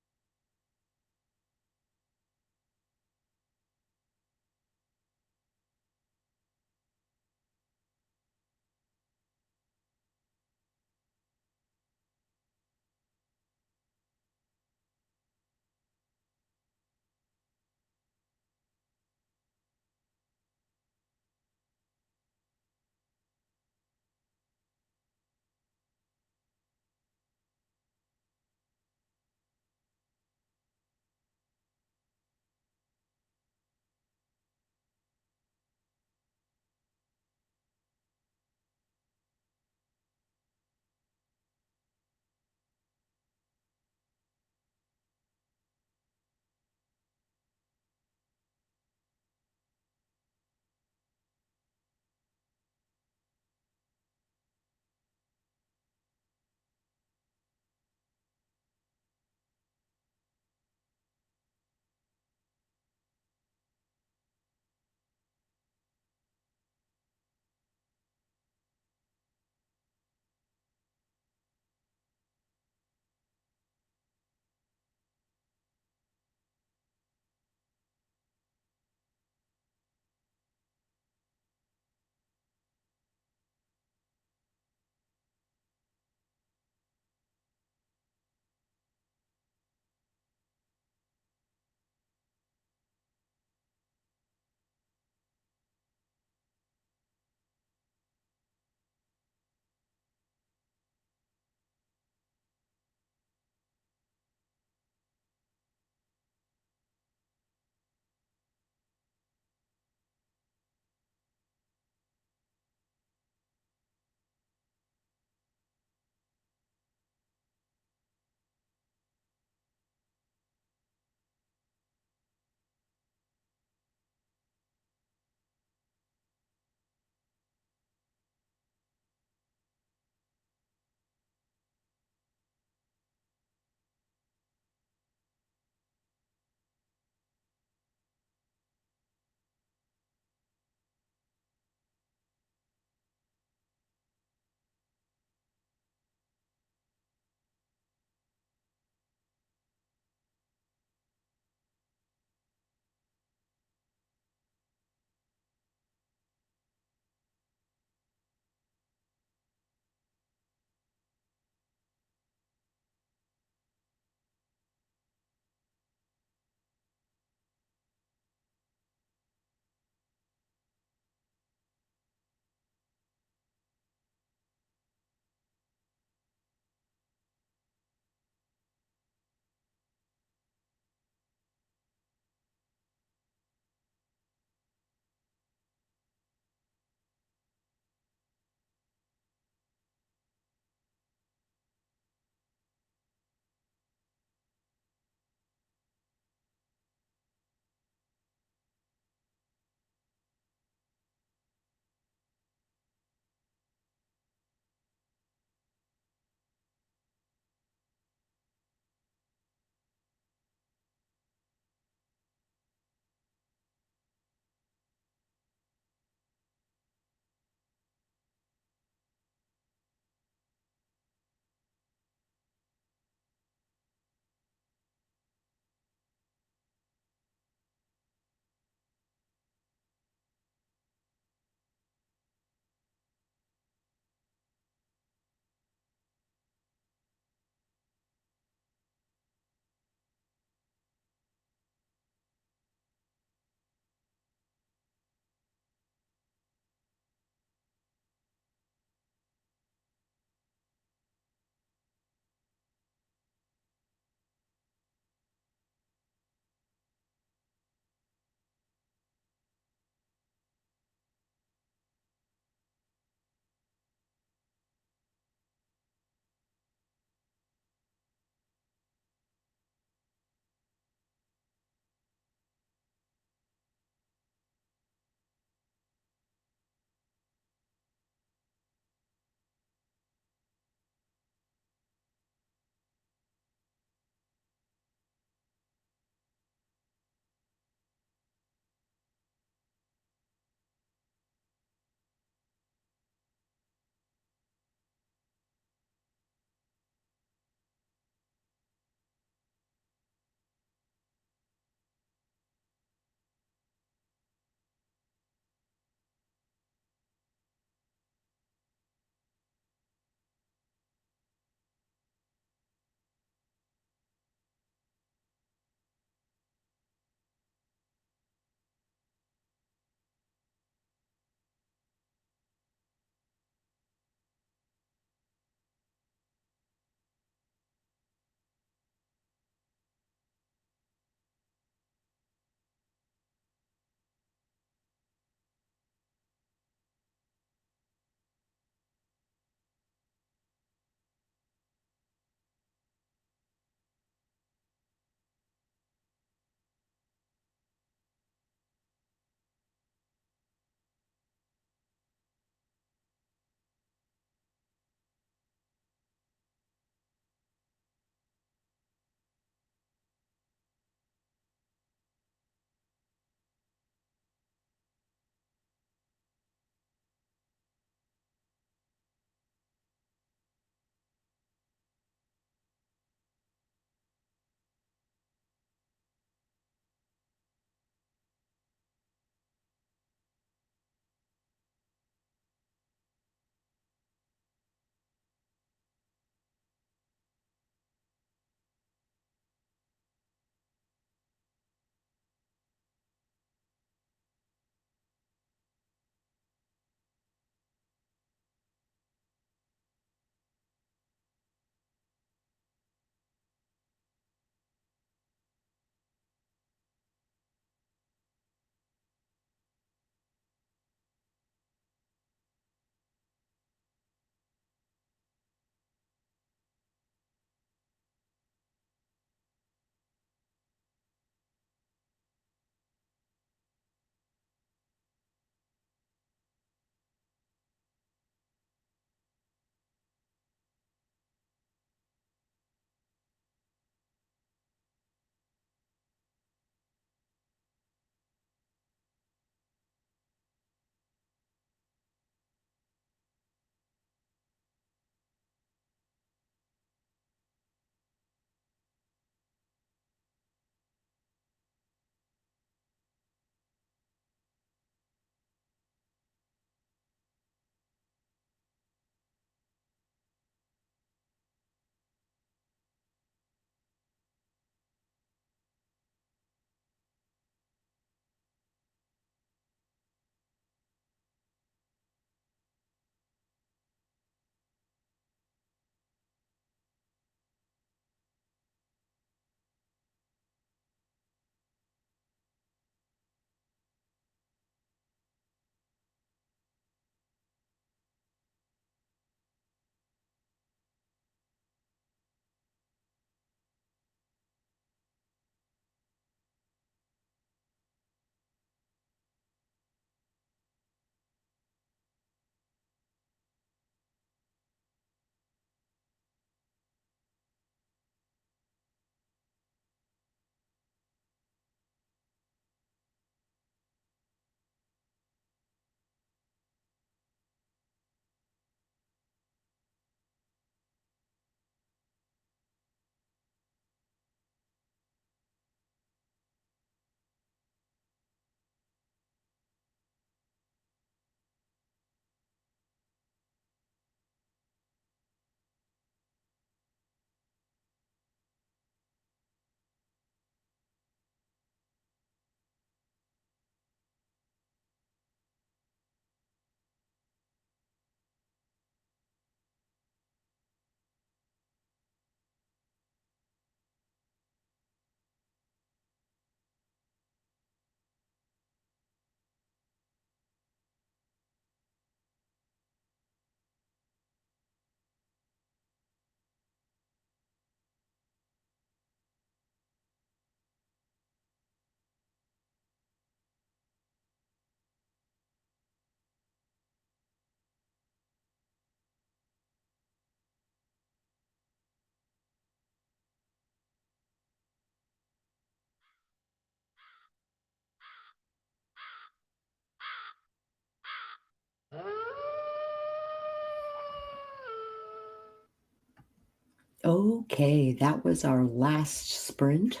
Okay, that was our last sprint.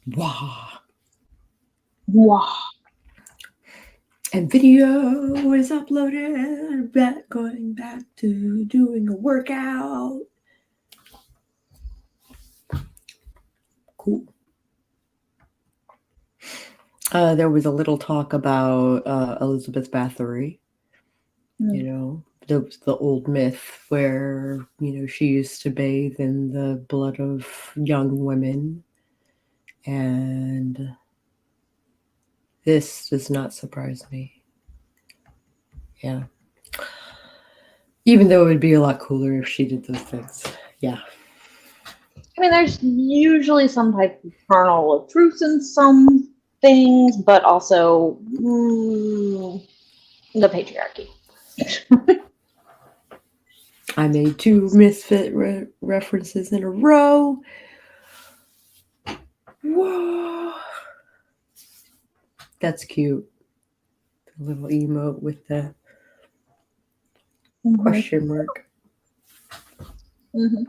Wow. Wow. And video is uploaded. Going back to doing a workout. Cool. There was a little talk about Elizabeth Bathory. You know, the old myth where, she used to bathe in the blood of young women. And this does not surprise me. Yeah. Even though it would be a lot cooler if she did those things. Yeah. I mean, there's usually some type of kernel of truth in some things, but also the patriarchy. I made 2 misfit references in a row. Whoa. That's cute. The little emote with the question mark. Mm-hmm.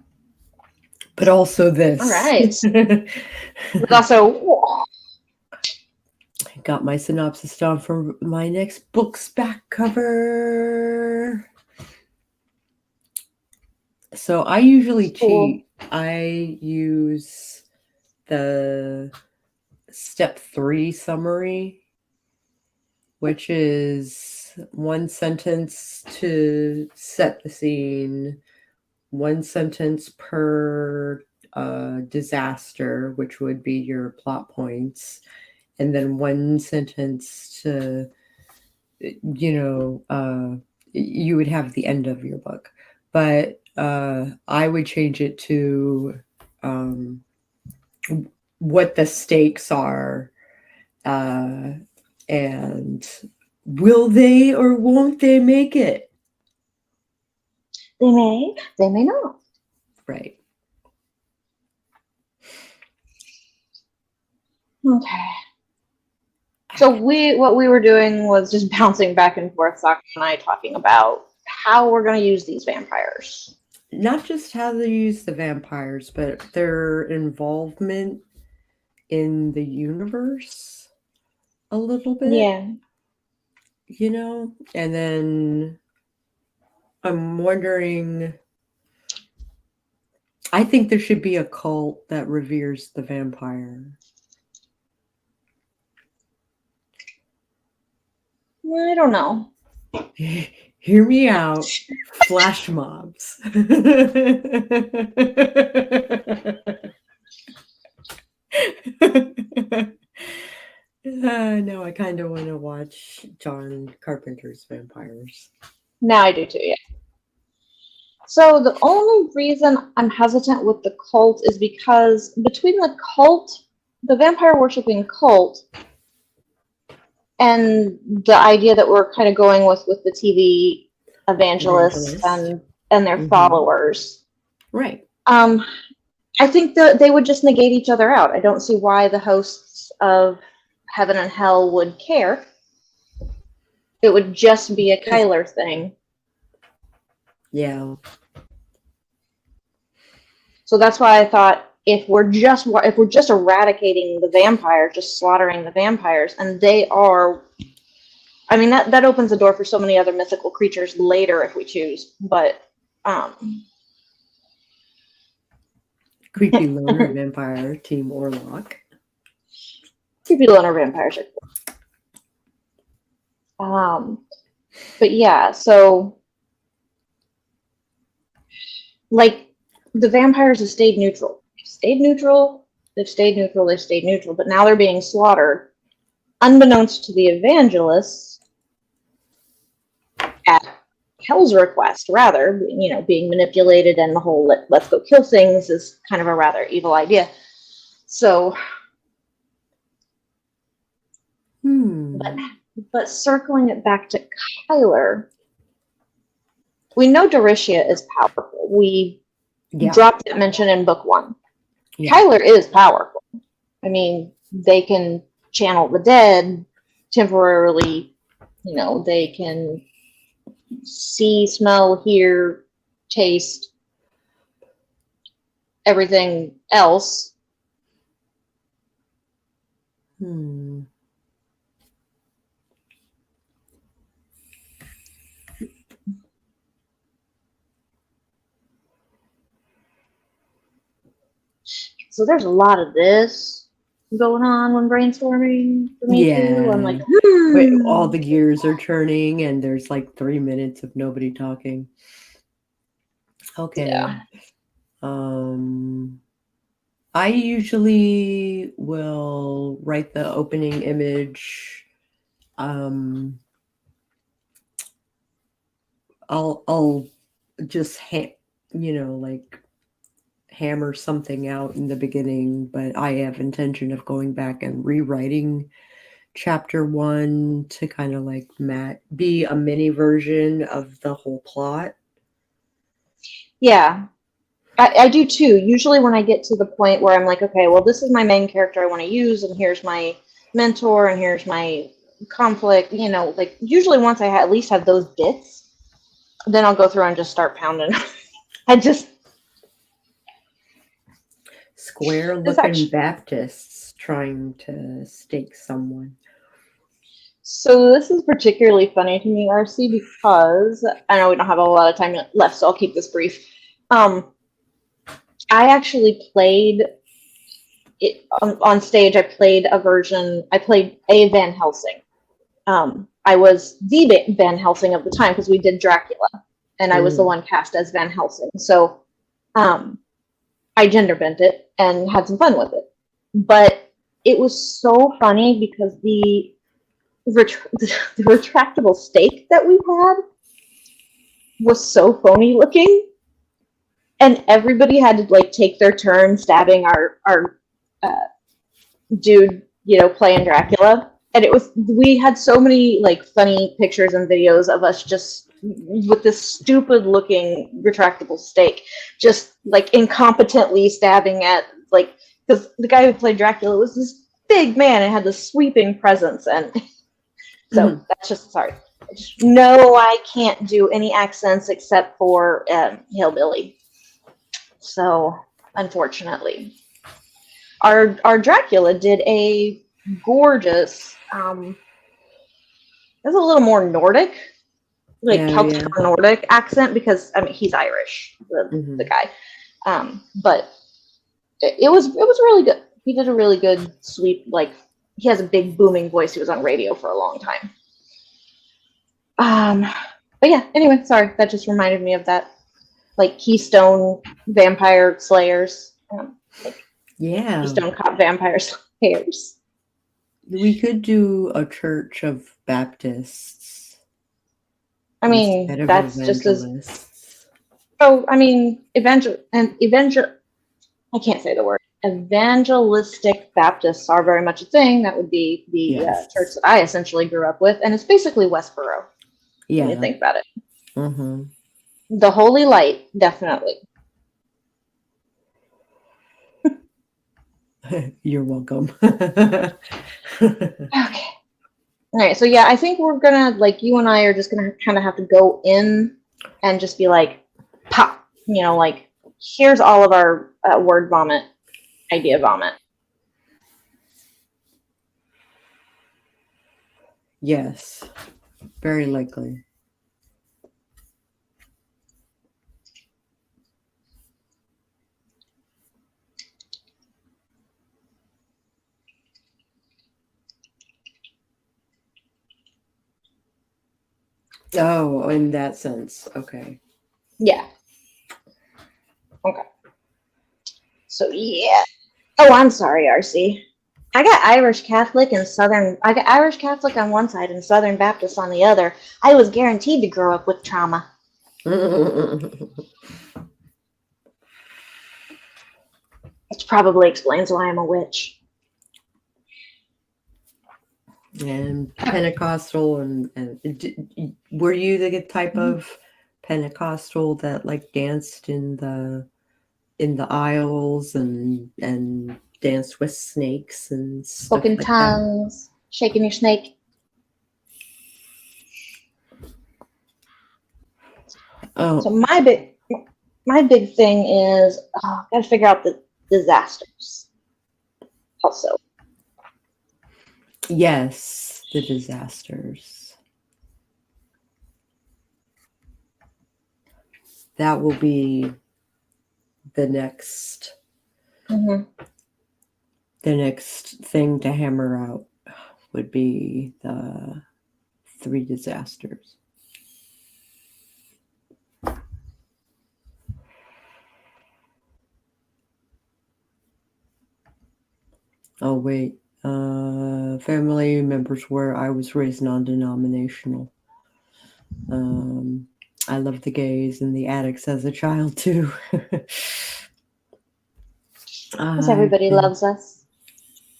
But also this. All right. But also, I got my synopsis down for my next book's back cover. So I usually cheat. I use the step 3 summary, which is 1 sentence to set the scene, 1 sentence per disaster, which would be your plot points, and then 1 sentence to, you would have the end of your book. But I would change it to what the stakes are, and will they or won't they make it? they may not. Right. Okay. So what we were doing was just bouncing back and forth, Sako and I talking about how we're going to use these vampires. Not just how they use the vampires, but their involvement in the universe a little bit. Yeah. And then I'm wondering, I think there should be a cult that reveres the vampire. I don't know. Hear me out. Flash mobs. No, I kind of want to watch John Carpenter's vampires. Now I do too, yeah. So the only reason I'm hesitant with the cult is because between the cult, the vampire worshipping cult, and the idea that we're kind of going with the TV evangelists and their followers. Right. I think that they would just negate each other out. I don't see why the hosts of Heaven and Hell would care. It would just be a Kyler thing. Yeah. So that's why I thought if we're just eradicating the vampires, just slaughtering the vampires, and they are, I mean that opens the door for so many other mythical creatures later if we choose. But creepy loner vampire, Team Orlok. Creepy loner vampires are cool. But yeah, so like the vampires have stayed neutral. They've stayed neutral, but now they're being slaughtered, unbeknownst to the evangelists, at Hell's request, rather, being manipulated, and the whole let's go kill things is kind of a rather evil idea. So, but circling it back to Kyler, we know Doricia is powerful. We dropped that mention in book 1. Yeah. Kyler is powerful. I mean, they can channel the dead temporarily. They can see, smell, hear, taste. everything else. So there's a lot of this going on when brainstorming for me too. I'm like, all the gears are turning, and there's like 3 minutes of nobody talking. Okay. Yeah. I usually will write the opening image. I'll just like hammer something out in the beginning, but I have intention of going back and rewriting chapter 1 to kind of like be a mini version of the whole plot. Yeah, I do too. Usually when I get to the point where I'm like, okay, well, this is my main character I want to use, and here's my mentor, and here's my conflict, like usually once I at least have those bits, then I'll go through and just start pounding. Square-looking Baptists trying to stake someone. So this is particularly funny to me, RC, because I know we don't have a lot of time left, so I'll keep this brief. I actually played it on stage. I played a Van Helsing. I was the Van Helsing of the time because we did Dracula, and I was the one cast as Van Helsing. So I gender bent it and had some fun with it. But it was so funny because the retractable stake that we had was so phony looking, and everybody had to like take their turn stabbing our dude, playing Dracula. And we had so many like funny pictures and videos of us just with this stupid looking retractable stake, just like incompetently stabbing at, like, because the guy who played Dracula was this big man and had this sweeping presence, and so that's just sorry. No, I can't do any accents except for hillbilly. So unfortunately, our Dracula did a gorgeous. It was a little more Nordic, like Celtic or Nordic accent, because I mean he's Irish, the guy, but it was really good. He did a really good sweep. Like, he has a big booming voice. He was on radio for a long time. But yeah. Anyway, sorry, that just reminded me of that, like Keystone Vampire Slayers. Keystone Cop Vampire Slayers. We could do a Church of Baptists. I mean, that's just as. Oh, I mean, I can't say the word. Evangelistic Baptists are very much a thing. That would be the church that I essentially grew up with, and it's basically Westboro. Yeah, when you think about it. The Holy Light, definitely. You're welcome. Okay. All right. So yeah, I think we're gonna, like, you and I are just gonna kind of have to go in and just be like, pop. Like, here's all of our word vomit, idea vomit. Yes, very likely. Oh, in that sense. Okay. Yeah. Okay. So yeah. Oh, I'm sorry, RC. I got Irish Catholic on one side and Southern Baptist on the other. I was guaranteed to grow up with trauma. Which probably explains why I'm a witch. And Pentecostal, and were you the type of Pentecostal that like danced in the aisles and danced with snakes and stuff spoken like tongues, that? Shaking your snake. Oh, so my big thing is gotta figure out the disasters. Also, Yes, the disasters. That will be the next mm-hmm. the next thing to hammer out would be the 3 disasters. Oh wait, family members where I was raised non-denominational. I loved the gays and the addicts as a child too. Because everybody loves us.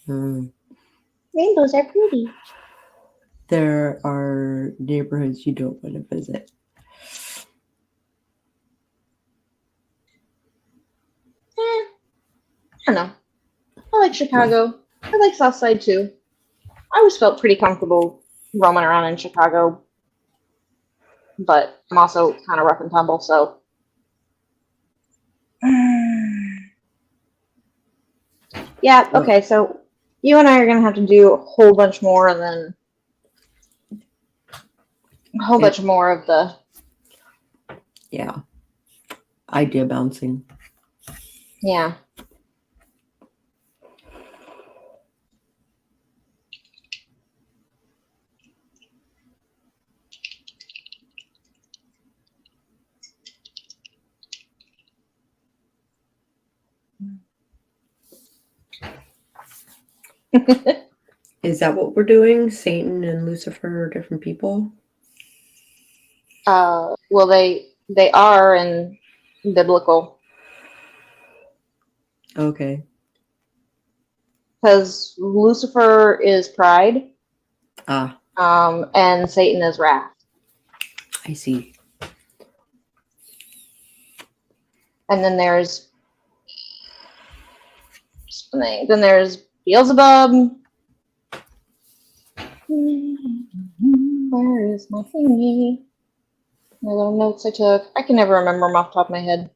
Rainbows are pretty. There are neighborhoods you don't want to visit. I don't know. I like Chicago. I like Southside too. I always felt pretty comfortable roaming around in Chicago, but I'm also kind of rough and tumble, so. Yeah, okay, so you and I are going to have to do a whole bunch more than a whole bunch more of the. Yeah. Idea bouncing. Yeah. Is that what we're doing? Satan and Lucifer are different people? Well, they are in biblical. Okay. Because Lucifer is pride. And Satan is wrath. I see. And then there's Beelzebub. Where is my thingy? My little notes I took. I can never remember them off the top of my head.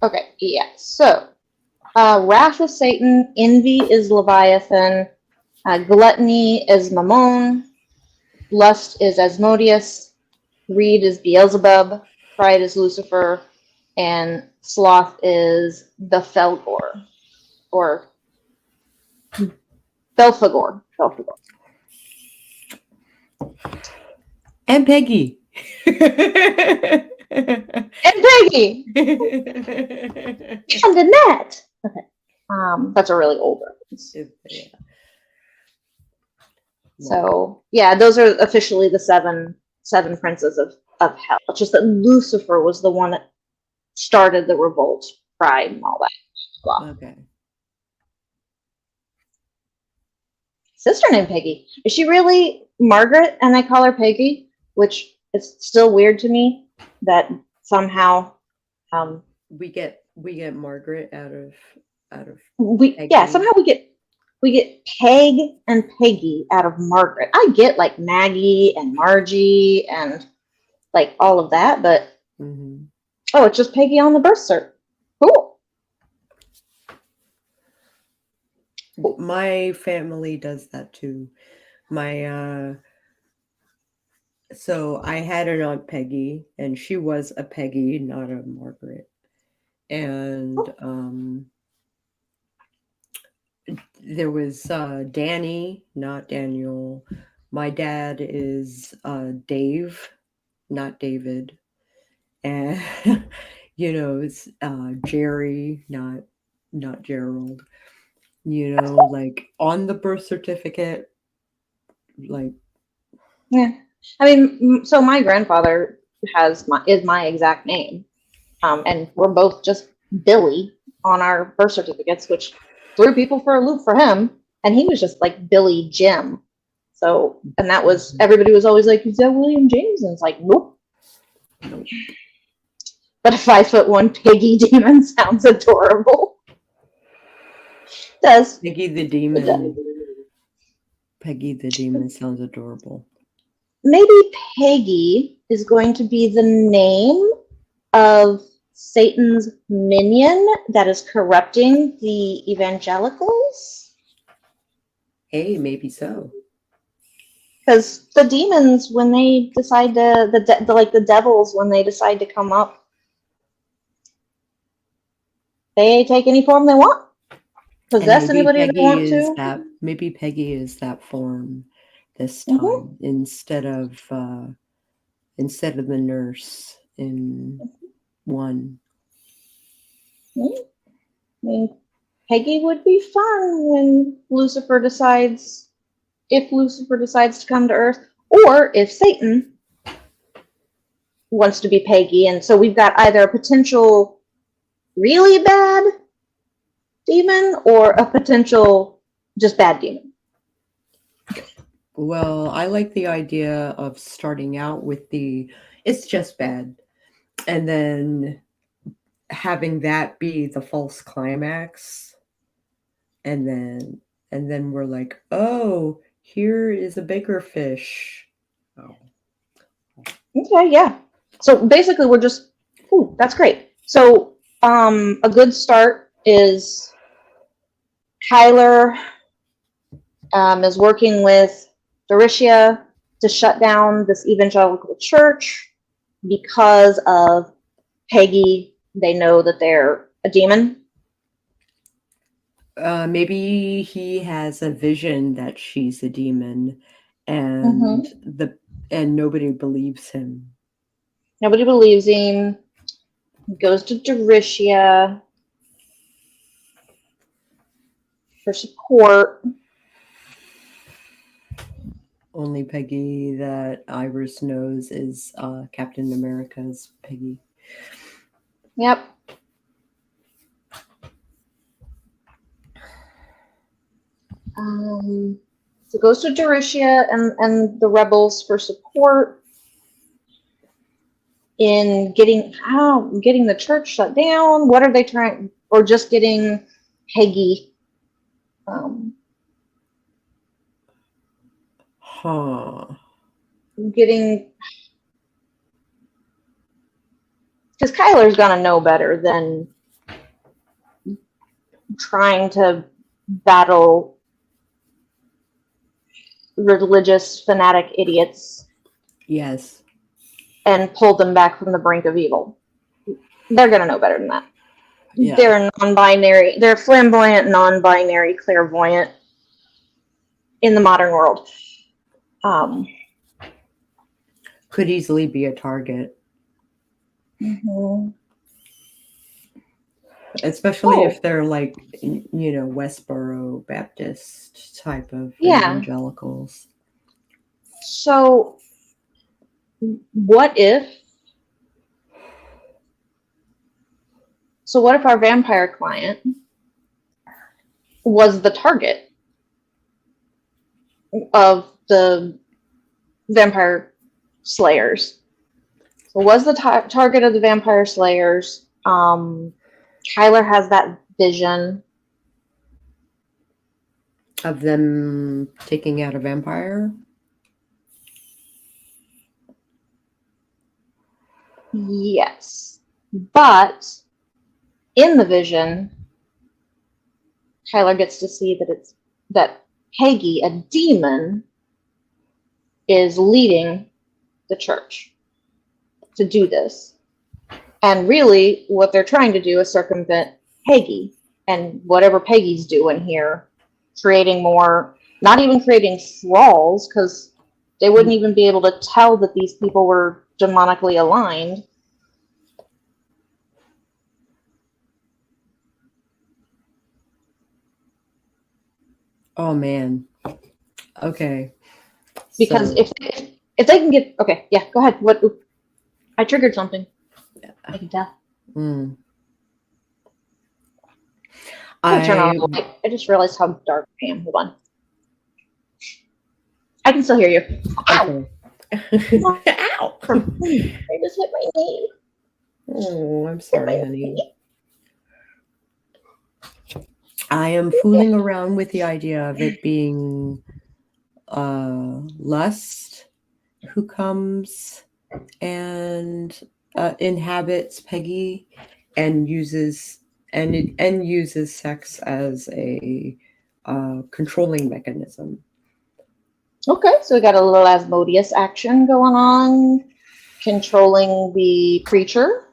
Okay, yeah. So, wrath is Satan, envy is Leviathan, gluttony is Mammon, lust is Asmodeus, greed is Beelzebub, pride is Lucifer, and sloth is the Felgor, or Belphegor. And Peggy. And Peggy. And Annette. Okay. That's a really old reference. Yeah. So yeah, those are officially the seven princes of hell. It's just that Lucifer was the one that started the revolt, pride, and all that. Blah. Okay. Sister named Peggy. Is she really Margaret and I call her Peggy? Which is still weird to me that somehow we get Margaret out of Peggy. Yeah, somehow we get Peg and Peggy out of Margaret. I get like Maggie and Margie and like all of that, but oh, it's just Peggy on the birth cert. Cool. My family does that too. So I had an Aunt Peggy, and she was a Peggy, not a Margaret. And there was Danny, not Daniel. My dad is Dave, not David. And it's Jerry, not Gerald. Like on the birth certificate, like. Yeah. I mean, so my grandfather is my exact name, and we're both just Billy on our birth certificates, which threw people for a loop for him, and he was just like Billy Jim. So, and that was, everybody was always like, is that William James? And it's like, nope. But a 5'1" Peggy demon sounds adorable. It does. Peggy the demon. Peggy the demon sounds adorable. Maybe Peggy is going to be the name of Satan's minion that is corrupting the evangelicals. Hey, maybe so. Because the demons, when they decide to, the devils, when they decide to come up, they take any form they want. Possess anybody they want to. Maybe Peggy is that form this time instead of the nurse in 1. I mean, Peggy would be fun when Lucifer decides, if Lucifer decides to come to Earth, or if Satan wants to be Peggy. And so we've got either a potential really bad demon or a potential just bad demon. Well, I like the idea of starting out with it's just bad, and then having that be the false climax, and then we're like, oh, here is a bigger fish. Oh. Okay, yeah. So basically we're just, that's great. So a good start is Tyler is working with Doricia to shut down this evangelical church because of Peggy. They know that they're a demon. Maybe he has a vision that she's a demon, and and nobody believes him. Nobody believes him. He goes to Doricia for support. Only Peggy that Iris knows is Captain America's Peggy. Yep. So goes to Doricia and the rebels for support in getting the church shut down. What are they trying, or just getting Peggy? Getting, because Kyler's gonna know better than trying to battle religious fanatic idiots. Yes. And pull them back from the brink of evil. They're gonna know better than that. Yeah. They're non-binary. They're flamboyant, non-binary, clairvoyant in the modern world. Could easily be a target. Especially if they're like, Westboro Baptist type of evangelicals. So what if our vampire client was the target of the vampire slayers? So was the target of the vampire slayers. Tyler has that vision of them taking out a vampire. Yes, but in the vision, Tyler gets to see that Peggy, a demon, is leading the church to do this. And really, what they're trying to do is circumvent Peggy and whatever Peggy's doing here, creating more, not even creating thralls, because they wouldn't even be able to tell that these people were demonically aligned. Oh man. Okay. Because if they can get, okay, yeah, go ahead. What? I triggered something. I can tell. I'll turn on the light. I just realized how dark I am. Hold on. I can still hear you. Okay. Ow! I just hit my knee. Oh, I'm sorry, honey. I am fooling around with the idea of it being Lust, who comes and inhabits Peggy and uses sex as a controlling mechanism. Okay, so we got a little Asmodeus action going on, controlling the preacher.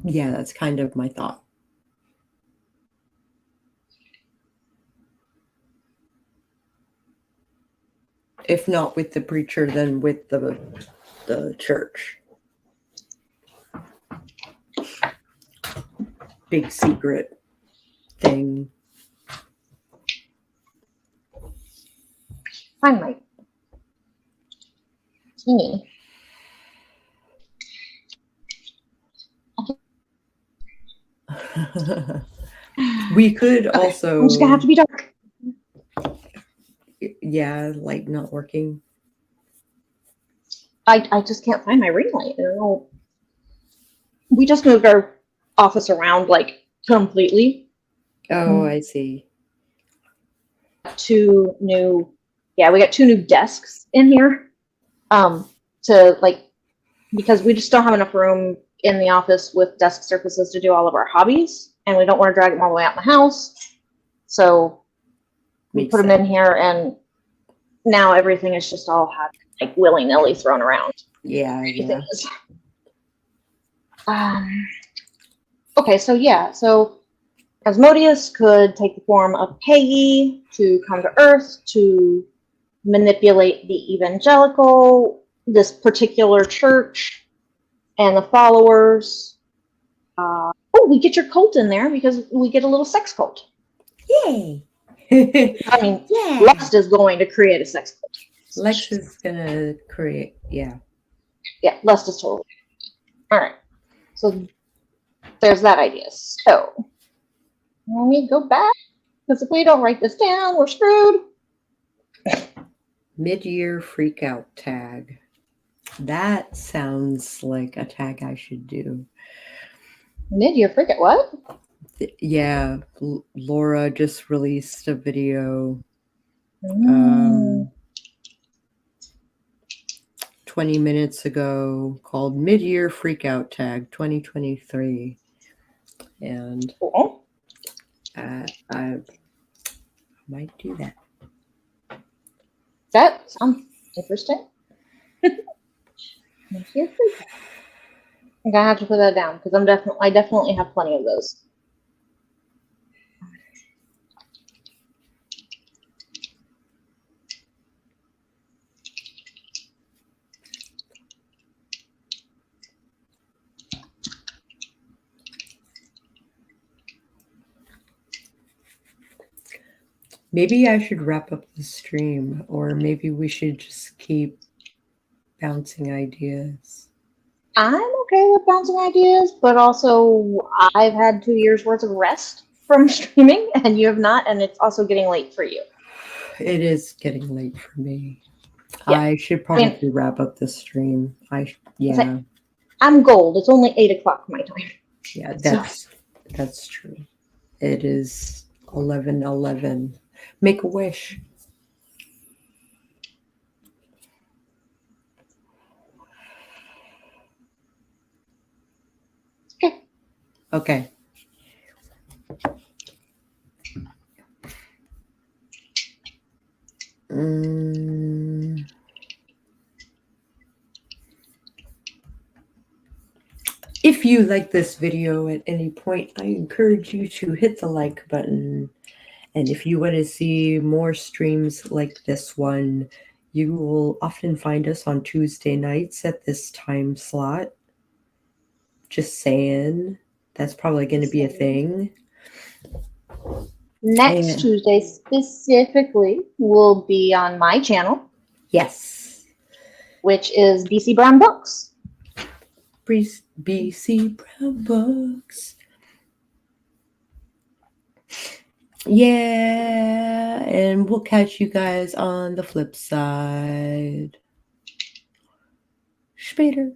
Yeah, that's kind of my thought. If not with the preacher, then with the church. Big secret thing. Find my teeny. We could also. I'm just gonna have to be dark. Yeah, light not working. I just can't find my ring light. I don't know. We just moved our office around like completely. Oh, I see. We got 2 new desks in here. To like, because we just don't have enough room in the office with desk surfaces to do all of our hobbies, and we don't want to drag them all the way out in the house. So we put them in here, and now everything is just all like willy-nilly thrown around. Yeah. Okay, so Asmodeus could take the form of Peggy to come to Earth to manipulate the this particular church, and the followers. We get your cult in there because we get a little sex cult. Yay! I mean, yeah. Lust is going to create a sex cult. Lex is gonna create, yeah. Yeah, Lust is totally. All right. So there's that idea. So let me go back, because if we don't write this down, we're screwed. Mid-year freakout tag. That sounds like a tag I should do. Mid-year freakout, what? Yeah, Laura just released a video 20 minutes ago called Mid-Year Freakout Tag 2023. And cool. I might do that. That sounds interesting. Mid-year freakout. I'm gonna have to put that down because I definitely have plenty of those. Maybe I should wrap up the stream, or maybe we should just keep bouncing ideas. I'm okay with bouncing ideas, but also I've had 2 years worth of rest from streaming, and you have not, and it's also getting late for you. It is getting late for me. Yeah. I should probably wrap up the stream. I'm gold. It's only 8 o'clock my time. Yeah, that's true. It is 11:11. Make a wish. Okay. If you like this video at any point, I encourage you to hit the like button. And if you want to see more streams like this one, you will often find us on Tuesday nights at this time slot. Just saying, that's probably going to be a thing. Next Tuesday specifically will be on my channel. Yes. Which is BC Brown Books. BC Brown Books. Yeah, and we'll catch you guys on the flip side. Später.